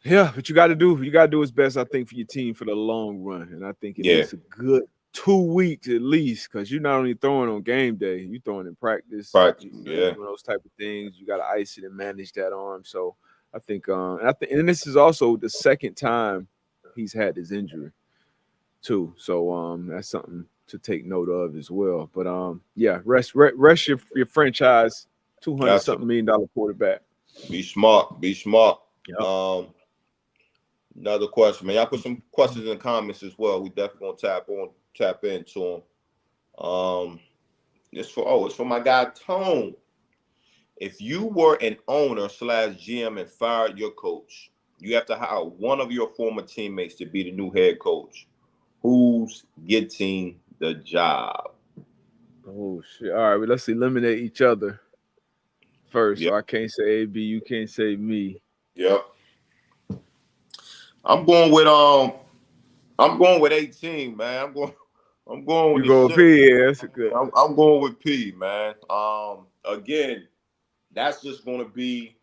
Speaker 2: yeah, but you got to do his best, I think, for your team for the long run. And I think it takes a good 2 weeks at least, because you're not only throwing on game day, you're throwing in practice. Those type of things. You got to ice it and manage that arm. So I think, and this is also the second time he's had this injury too. So that's something to take note of as well. But rest your franchise. $200-something million quarterback.
Speaker 1: Be smart.
Speaker 2: Yep.
Speaker 1: Another question, man. Y'all put some questions in the comments as well. We definitely gonna tap into them. It's for my guy Tone. If you were an owner / GM and fired your coach, you have to hire one of your former teammates to be the new head coach. Who's getting the job?
Speaker 2: Oh shit! All right, let's eliminate each other first. Yep. So I can't say A, B. You can't say me.
Speaker 1: Yep. I'm going with 18, man. I'm going with
Speaker 2: you go with P. Yeah, that's a good.
Speaker 1: I'm going with P, man. Again, that's just going to be,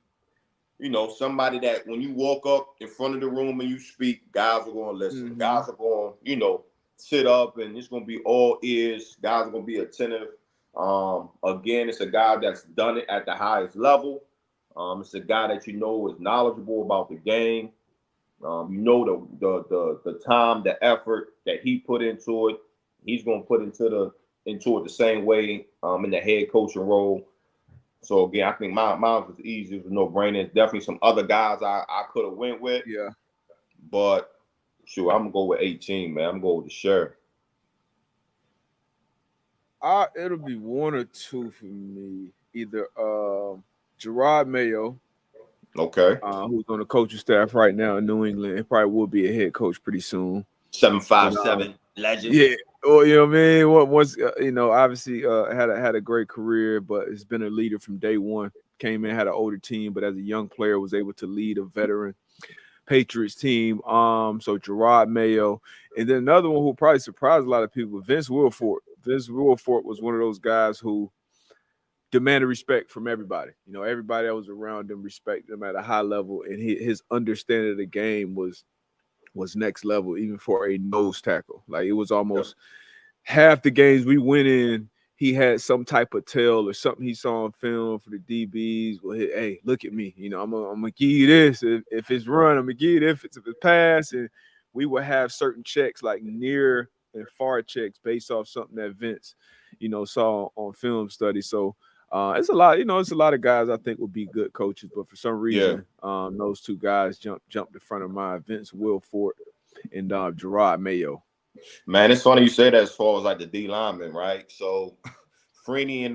Speaker 1: somebody that when you walk up in front of the room and you speak, guys are going to listen.
Speaker 2: Mm-hmm.
Speaker 1: Guys are going, sit up, and it's going to be all ears. Guys are going to be attentive. Again, it's a guy that's done it at the highest level. It's a guy that is knowledgeable about the game. The time, the effort that he put into it, he's going to put into it the same way in the head coaching role. So again, I think mine was easy. It was no brainer. There's definitely some other guys I could have went with.
Speaker 2: Yeah.
Speaker 1: But sure, I'm gonna go with 18, man. I'm gonna go with the sheriff.
Speaker 2: It'll be one or two for me. Either Gerard Mayo,
Speaker 1: okay,
Speaker 2: who's on the coaching staff right now in New England, and probably will be a head coach pretty soon.
Speaker 1: 757 legend.
Speaker 2: Yeah. Well, you know what I mean? Once obviously had a great career, but it's been a leader from day one. Came in, had an older team, but as a young player was able to lead a veteran Patriots team. So Gerard Mayo, and then another one who probably surprised a lot of people, Vince Wilfork. Vince Wilfork was one of those guys who demanded respect from everybody. Everybody that was around him respected him at a high level, and his understanding of the game was next level, even for a nose tackle. Like, it was almost half the games we went in, he had some type of tell or something he saw on film for the DBs. Well, hey, look at me. I'm gonna give you this. If it's run, I'm gonna give you this. If it's pass, and we would have certain checks, like near and far checks, based off something that Vince, saw on film study. So it's a lot. It's a lot of guys I think would be good coaches, but for some reason, those two guys jumped in front of mine: Vince Wilfork and Gerard Mayo.
Speaker 1: Man, it's funny you say that as far as like the D linemen, right? So Freeney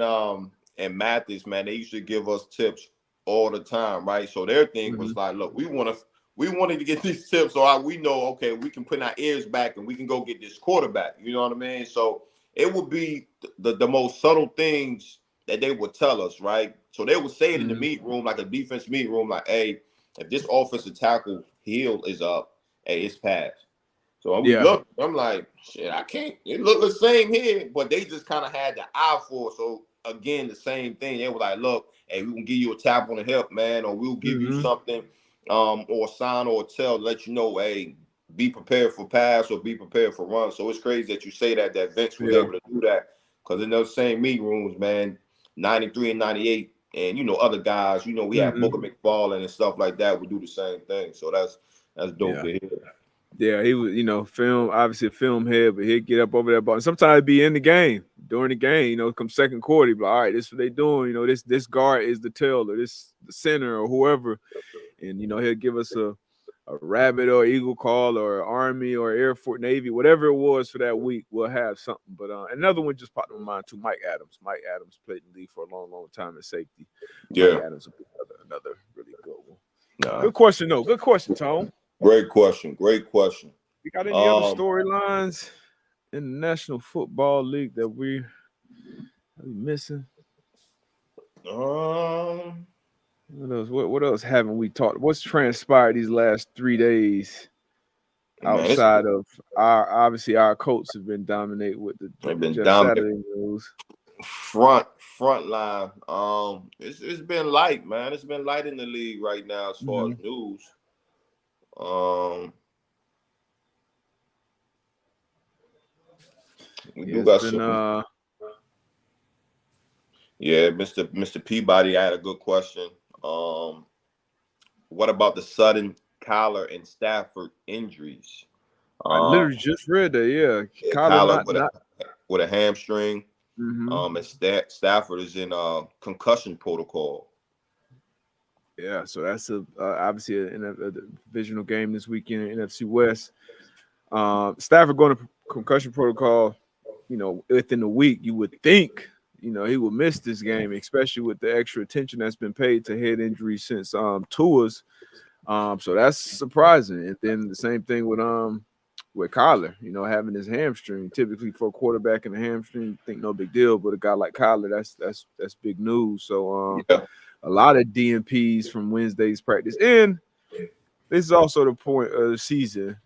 Speaker 1: and Mathis, man, they used to give us tips all the time, right? So their thing was like, look, we wanted to get these tips so we know, okay, we can put our ears back and we can go get this quarterback. You know what I mean? So it would be the most subtle things that they would tell us, right? So they would say it in the meet room, like a defense meet room, like, hey, if this offensive tackle heel is up, hey, it's pass. So we look, I'm like, shit, I can't. It looked the same here, but they just kind of had the eye for it. So again, the same thing. They were like, look, hey, we can give you a tap on the hip, man, or we'll give you something, or a sign or a tell to let you know, hey, be prepared for pass or be prepared for run. So it's crazy that you say that Vince was able to do that, because in those same meet rooms, man, 93 and 98, and other guys, we had Booker McFarland and stuff like that would do the same thing. So that's dope to hear.
Speaker 2: Yeah, he was, obviously a film head, but he'd get up over that ball. And sometimes he'd be in the game, during the game, come second quarter, he'd be like, all right, this is what they doing. This guard is the tail, or this the center, or whoever. And, he'll give us a Rabbit or Eagle call or Army or Air Force, Navy, whatever it was for that week, we'll have something. But another one just popped in my mind too, Mike Adams. Mike Adams played in the league for a long, long time at safety.
Speaker 1: Yeah.
Speaker 2: Mike Adams will be another really good one. Good question, though. Good question, Tone.
Speaker 1: Great question.
Speaker 2: You got any other storylines in the National Football League that we missing?
Speaker 1: What
Speaker 2: else? What else haven't we talked? What's transpired these last 3 days outside of our Colts have been dominated with the Saturday news.
Speaker 1: Front line. It's been light, man. It's been light in the league right now as far as news. We do got some. Mr. Peabody had a good question. What about the sudden Kyler and Stafford injuries?
Speaker 2: I literally just read that. Yeah,
Speaker 1: Kyler with a hamstring. And Stafford is in concussion protocol.
Speaker 2: Yeah, so that's obviously a divisional game this weekend in NFC West. Stafford going to concussion protocol, within a week. You would think, he would miss this game, especially with the extra attention that's been paid to head injuries since Tua's. So that's surprising. And then the same thing with Kyler, having his hamstring. Typically for a quarterback in a hamstring, you think no big deal, but a guy like Kyler, that's big news. So a lot of DNPs from Wednesday's practice. And this is also the point of the season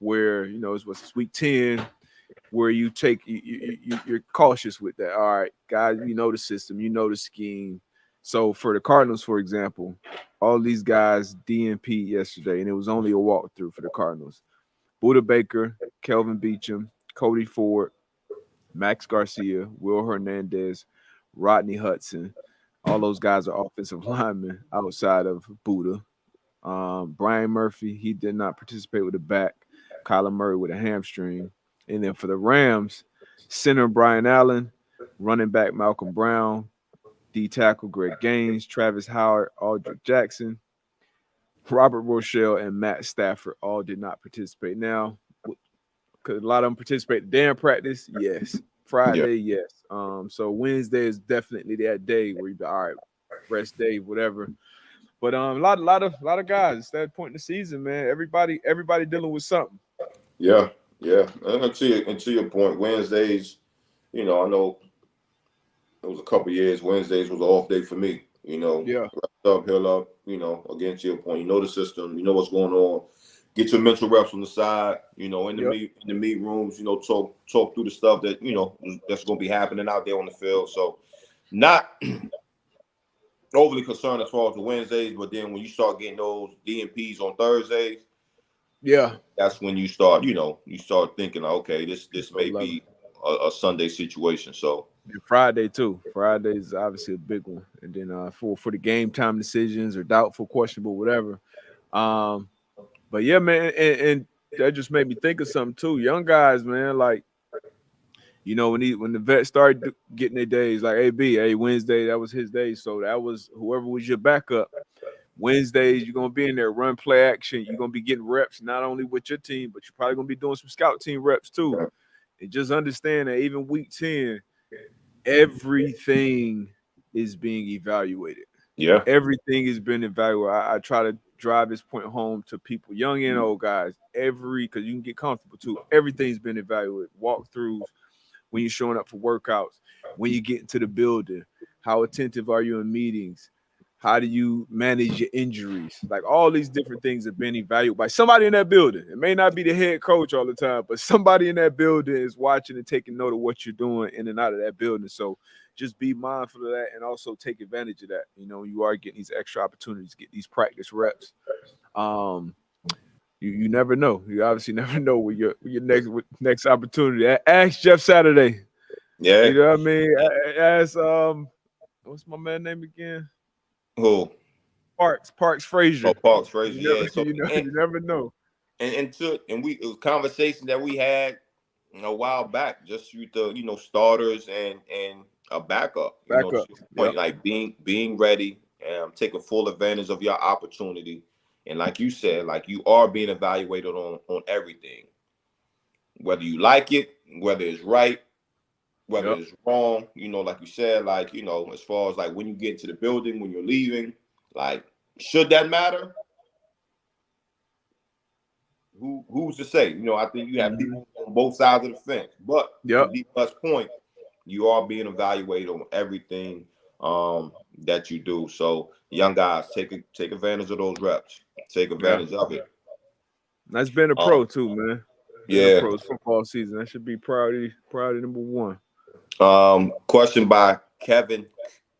Speaker 2: where, it's week 10. where you take you're cautious with that. All right, guys, you know the system, you know the scheme. So for the Cardinals, for example, all these guys DNP yesterday, and it was only a walkthrough for the Cardinals. Buda Baker, Kelvin Beachum, Cody Ford, Max Garcia, Will Hernandez, Rodney Hudson. All those guys are offensive linemen outside of Buda. Brian Murphy, he did not participate with the back. Kyler Murray with a hamstring. And then for the Rams, center Brian Allen, running back Malcolm Brown, D tackle Greg Gaines, Travis Howard, Aldrick Jackson, Robert Rochelle, and Matt Stafford all did not participate. Now, could a lot of them participate in practice? Yes. Friday, yes. So Wednesday is definitely that day where you be all right, rest day, whatever. But a lot of guys. It's that point in the season, man. Everybody dealing with something.
Speaker 1: Yeah. And to your point, Wednesdays, I know it was a couple years. Wednesdays was an off day for me. Hill up. Again, to your point, the system. You know what's going on. Get your mental reps on the side. In the meet rooms. Talk through the stuff that that's going to be happening out there on the field. So, not overly concerned as far as the Wednesdays, but then when you start getting those DNPs on Thursdays, that's when you start, you start thinking, okay, this may be a Sunday situation. So
Speaker 2: Friday too. Friday is obviously a big one, and then for the game time decisions or doubtful, questionable, whatever. But yeah, man, and that just made me think of something too. Young guys, man, like when the vets started getting their days, like hey Wednesday, that was his day, so that was whoever was your backup. Wednesdays, you're gonna be in there, run play action. You're gonna be getting reps not only with your team, but you're probably gonna be doing some scout team reps too. And just understand that even week 10, everything is being evaluated.
Speaker 1: Yeah,
Speaker 2: everything has been evaluated. I try to drive this point home to people, young and old guys. Because you can get comfortable too. Everything's been evaluated. Walkthroughs, when you're showing up for workouts, when you get into the building, how attentive are you in meetings? How do you manage your injuries? Like all these different things have been evaluated by somebody in that building. It may not be the head coach all the time, but somebody in that building is watching and taking note of what you're doing in and out of that building. So just be mindful of that and also take advantage of that. You are getting these extra opportunities, get these practice reps. You never know. You obviously never know what your next opportunity. Ask Jeff Saturday.
Speaker 1: Yeah.
Speaker 2: You know what I mean? Ask what's my man name again?
Speaker 1: Who?
Speaker 2: Parks Frazier.
Speaker 1: Oh, Parks Frazier. Yeah. So
Speaker 2: you never know.
Speaker 1: And it was a conversation that we had a while back, just with the starters and a backup. Point, like being ready, taking full advantage of your opportunity, and like you said, like you are being evaluated on everything, whether you like it, whether it's right, whether it's wrong. Like you said, like as far as like when you get into the building, when you're leaving, like should that matter? Who's to say? I think you have people on both sides of the fence. But to D-But's point, you are being evaluated on everything that you do. So young guys, take advantage of those reps. Take advantage of it.
Speaker 2: That's been a pro too, man.
Speaker 1: Yeah.
Speaker 2: Pros football season. That should be priority number one.
Speaker 1: Question by Kevin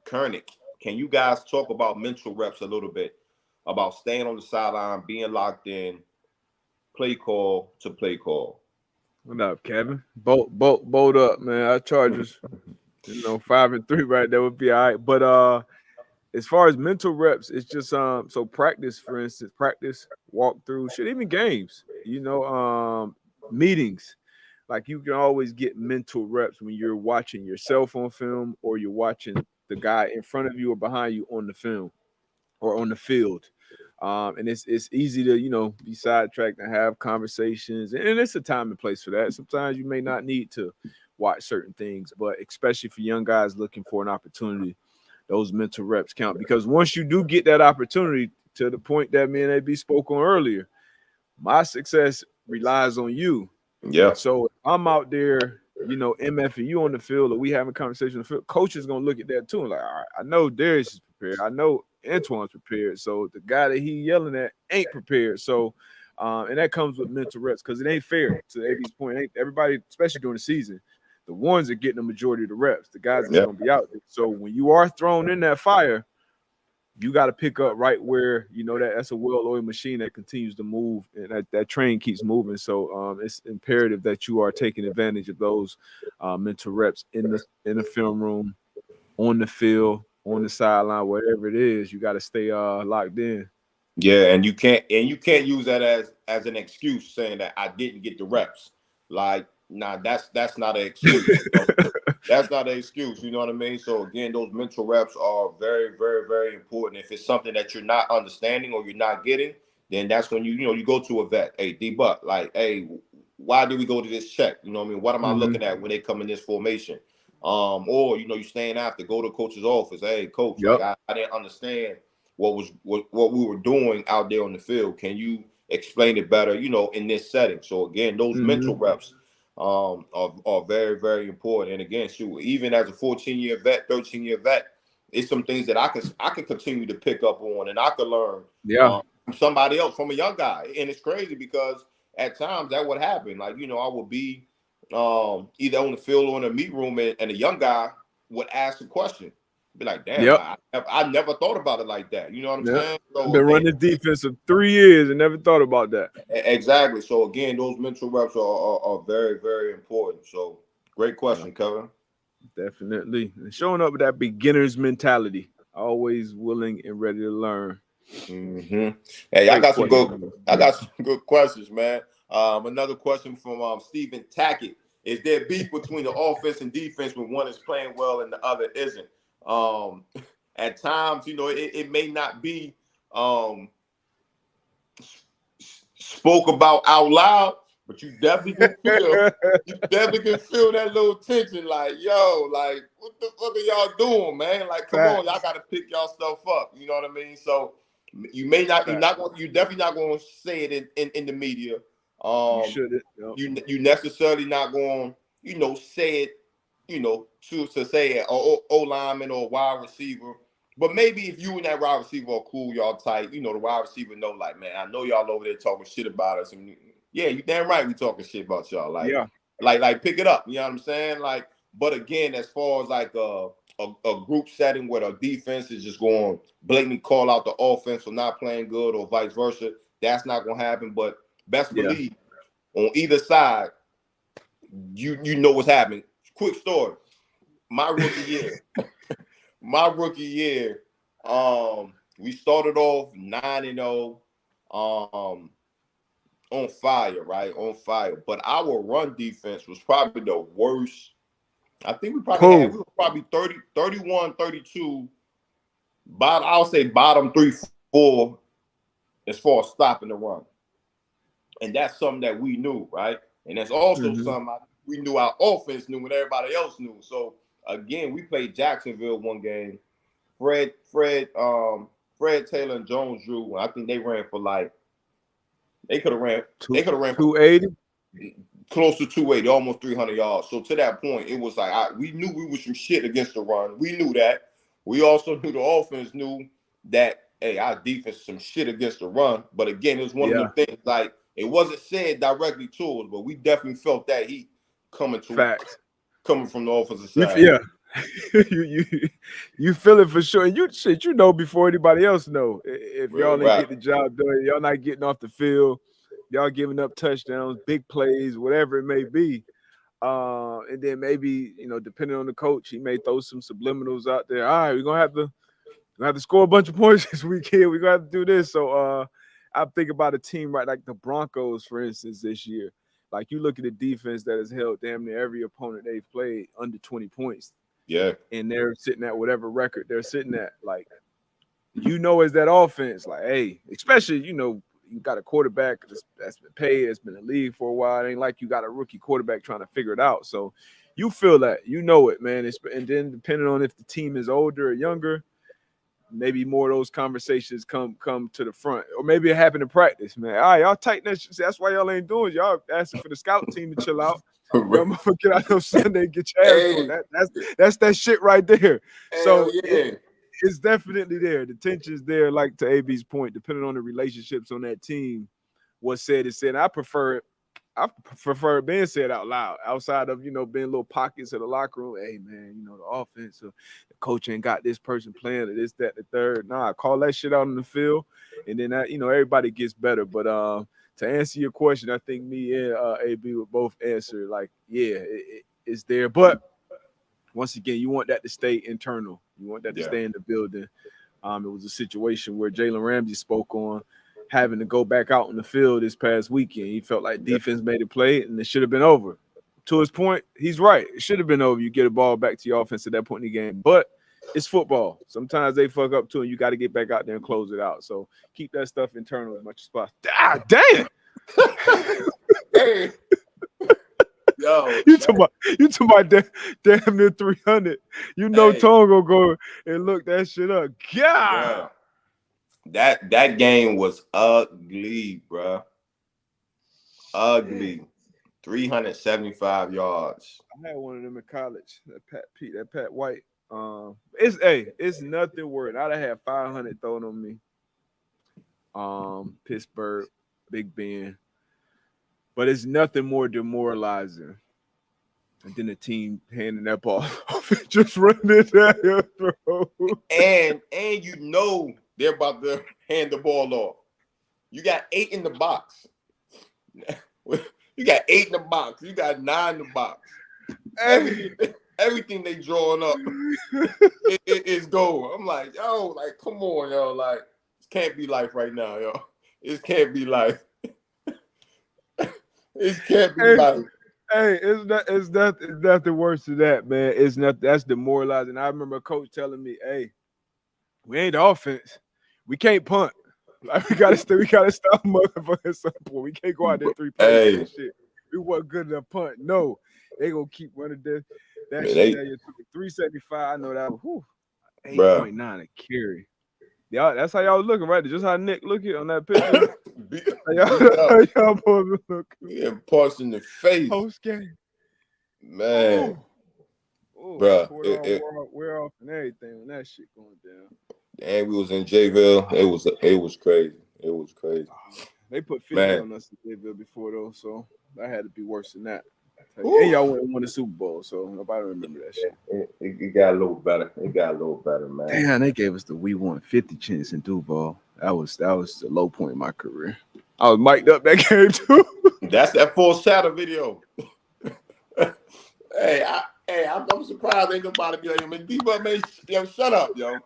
Speaker 1: Kernick. Can you guys talk about mental reps a little bit? About staying on the sideline, being locked in, play call to play call.
Speaker 2: What up, Kevin? Bolt up, man. Our Chargers, 5-3 right there would be all right. But as far as mental reps, it's just so practice, for instance, walkthrough, shit, even games, meetings. Like you can always get mental reps when you're watching yourself on film or you're watching the guy in front of you or behind you on the film or on the field. And it's easy to, be sidetracked and have conversations. And it's a time and place for that. Sometimes you may not need to watch certain things, but especially for young guys looking for an opportunity, those mental reps count. Because once you do get that opportunity, to the point that me and AB spoke on earlier, my success relies on you.
Speaker 1: Yeah.
Speaker 2: So if I'm out there, MF and you on the field, or we having a conversation on the field, coach is going to look at that too. And like, all right, I know Darius is prepared. I know Antoine's prepared. So the guy that he yelling at ain't prepared. So And that comes with mental reps because it ain't fair. To AB's point, ain't everybody, especially during the season, the ones that getting the majority of the reps, the guys that's going to be out there. So when you are thrown in that fire, you got to pick up right where you know that's a well-oiled machine that continues to move, and that train keeps moving. So it's imperative that you are taking advantage of those mental reps in the film room, on the field, on the sideline, wherever it is. You got to stay locked in.
Speaker 1: Yeah, and you can't use that as an excuse saying that I didn't get the reps. Like, nah, that's not an excuse. That's not an excuse. You know what I mean? So again, those mental reps are very, very, very important. If it's something that you're not understanding or you're not getting, then that's when you go to a vet. Hey, D-Buck, like, hey, why did we go to this check? You know what I mean? What am I looking at when they come in this formation? Or you're staying after, go to coach's office. Hey, coach, like I didn't understand what we were doing out there on the field. Can you explain it better, in this setting? So again, those mental reps are very, very important. And again, even as a 14-year vet, 13-year vet, it's some things that I can continue to pick up on, and I can learn from somebody else, from a young guy. And it's crazy because at times that would happen. Like, I would be either on the field or in the meet room, and a young guy would ask a question. Be like, damn, I never thought about it like that. You know what I'm saying? So
Speaker 2: I've been running defense for 3 years and never thought about that.
Speaker 1: Exactly. So again, those mental reps are very, very important. So great question, Kevin.
Speaker 2: Definitely. And showing up with that beginner's mentality, always willing and ready to learn.
Speaker 1: Hey, I got some good questions, man. Another question from Stephen Tackett. Is there beef between the offense and defense when one is playing well and the other isn't? At times, it may not be spoke about out loud, but you definitely can feel that little tension. Like, yo, like, what the fuck are y'all doing, man? Like, come on, y'all got to pick y'all stuff up. You know what I mean? So you're definitely not going to say it in the media.
Speaker 2: You shouldn't.
Speaker 1: You necessarily not going, say it, to say O lineman or wide receiver. But maybe if you and that wide receiver are cool, y'all tight, the wide receiver know, like, man, I know y'all over there talking shit about us. And yeah, you damn right we talking shit about y'all. Like, like pick it up. You know what I'm saying? Like, but again, as far as like a group setting where the defense is just going blatantly call out the offense for not playing good or vice versa, that's not going to happen. But best believe on either side, you know what's happening. Quick story. My rookie year, we started off 9-0, on fire, right? On fire. But our run defense was probably the worst. I think we were probably 30, 31, 32. I'll say bottom 3, 4 as far as stopping the run. And that's something that we knew, right? And that's also something we knew our offense knew and everybody else knew. So again, we played Jacksonville one game. Fred, Taylor, and Jones Drew. I think they ran for they could have ran
Speaker 2: 280,
Speaker 1: close to 280, almost 300 yards. So to that point, it was like we knew we were some shit against the run. We knew that. We also knew the offense knew that. Hey, our defense is some shit against the run. But again, it was one of the things, like, it wasn't said directly to us, but we definitely felt that heat coming from the offensive side.
Speaker 2: You feel it for sure. And you know before anybody else know. If y'all ain't get the job done, y'all not getting off the field, y'all giving up touchdowns, big plays, whatever it may be. And then maybe, depending on the coach, he may throw some subliminals out there. All right, we're gonna have to score a bunch of points this weekend. We're gonna have to do this. So I think about a team like the Broncos, for instance, this year. Like, you look at the defense that has held damn near every opponent they've played under 20 points.
Speaker 1: Yeah.
Speaker 2: And they're sitting at whatever record they're sitting at. Like, as that offense, like, hey, especially, you got a quarterback that's been paid, that's been in the league for a while. It ain't like you got a rookie quarterback trying to figure it out. So you feel that, it, man. And then depending on if the team is older or younger, maybe more of those conversations come to the front, or maybe it happened in practice, man. All right, y'all tighten that shit. That's why y'all ain't doing. Y'all asking for the scout team to chill out. Y'all get out on Sunday and get your ass on. That's that shit right there. So it's definitely there. The tension's there, like to AB's point, depending on the relationships on that team. what's said is said. I prefer it being said out loud, outside of, being little pockets of the locker room. Hey, man, the offense, the coach ain't got this person playing or this, that, the third. Nah, call that shit out on the field, and then everybody gets better. But to answer your question, I think me and AB would both answer like, yeah, it's there. But once again, you want that to stay internal. You want that to stay in the building. It was a situation where Jalen Ramsey spoke on having to go back out on the field this past weekend. He felt like defense made a play and it should have been over. To his point, he's right. It should have been over. You get a ball back to your offense at that point in the game. But it's football. Sometimes they fuck up too, and you got to get back out there and close it out. So keep that stuff internal as much as possible. Ah, damn!
Speaker 1: Hey. Yo,
Speaker 2: you talking about damn near 300. Tone gonna go and look that shit up. God.
Speaker 1: Yeah. That game was ugly, bro. Ugly. 375 yards.
Speaker 2: I had one of them in college. That Pat White. It's nothing worth. I'd have had 500 thrown on me. Pittsburgh, Big Ben. But it's nothing more demoralizing than the team handing that ball off and just running it down your throat.
Speaker 1: And they're about to hand the ball off. You got 8 in the box. You got 8 in the box. You got 9 in the box. Everything they drawing up is goal. I'm like, yo, like, come on, yo. Like, this can't be life right now, yo. It can't be life. It can't be life.
Speaker 2: Hey, it's nothing worse than that, man. It's not. That's demoralizing. I remember a coach telling me, "Hey, we ain't the offense. We can't punt. Like we gotta stop motherfucking some point. We can't go out there 3 plays and shit. We wasn't good enough punt. No, they gonna keep running that shit. That 375. I know that. 8.9 a carry. Y'all, that's how y'all looking, right? Just how Nick looking on that picture. y'all both look.
Speaker 1: Yeah, parts in the face.
Speaker 2: Post game,
Speaker 1: man. Bro,
Speaker 2: wear off and everything when that shit going down.
Speaker 1: And we was in J-Ville. It was crazy. It was crazy.
Speaker 2: They put 50 on us in J-Ville before though, so that had to be worse than that. And y'all won the Super Bowl, so nobody remember that shit.
Speaker 1: It got a little better. It got a little better, man.
Speaker 2: Damn, they gave us the we won 50 chance in Duval. That was the low point in my career. I was mic'd up that game too.
Speaker 1: That's that full shadow video. I'm surprised ain't nobody be like, man, yo, shut up, yo.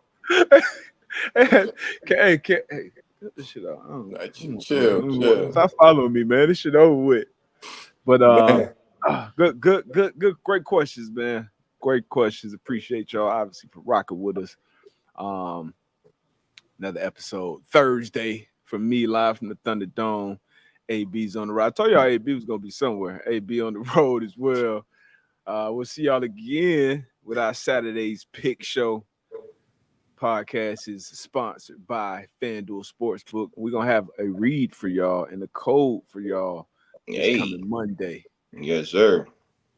Speaker 2: Hey, get this shit out.
Speaker 1: Chill.
Speaker 2: Stop following me, man. This shit over with. But good, great questions, man. Great questions. Appreciate y'all obviously for rocking with us. Another episode Thursday from me live from the Thunderdome. AB's on the road. I told y'all AB was gonna be somewhere. AB on the road as well. We'll see y'all again with our Saturday's Pick Show. Podcast is sponsored by FanDuel Sportsbook. We're gonna have a read for y'all and the code for y'all is coming Monday.
Speaker 1: Yes, sir.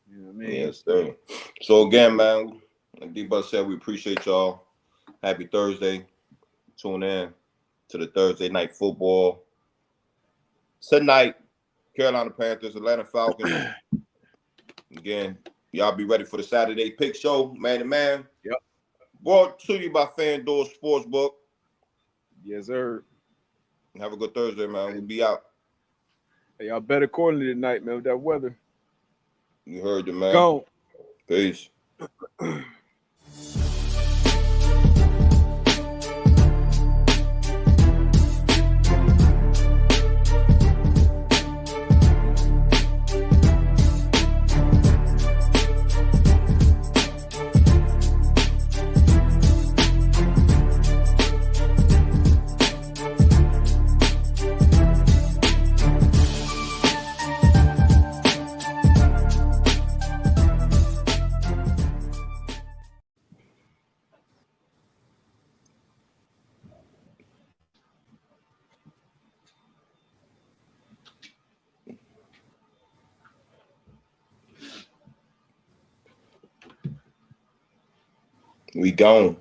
Speaker 2: You know what I mean?
Speaker 1: Yes, sir. So again, man, like D-Bus said, we appreciate y'all. Happy Thursday. Tune in to the Thursday night football. Tonight, Carolina Panthers, Atlanta Falcons. Again, y'all be ready for the Saturday Pick Show, man to man.
Speaker 2: Yep.
Speaker 1: Brought to you by FanDuel Sportsbook.
Speaker 2: Yes, sir.
Speaker 1: Have a good Thursday, man. We'll be out.
Speaker 2: Hey, y'all bet accordingly tonight, man, with that weather.
Speaker 1: You heard it, man.
Speaker 2: Go.
Speaker 1: Peace. We gone.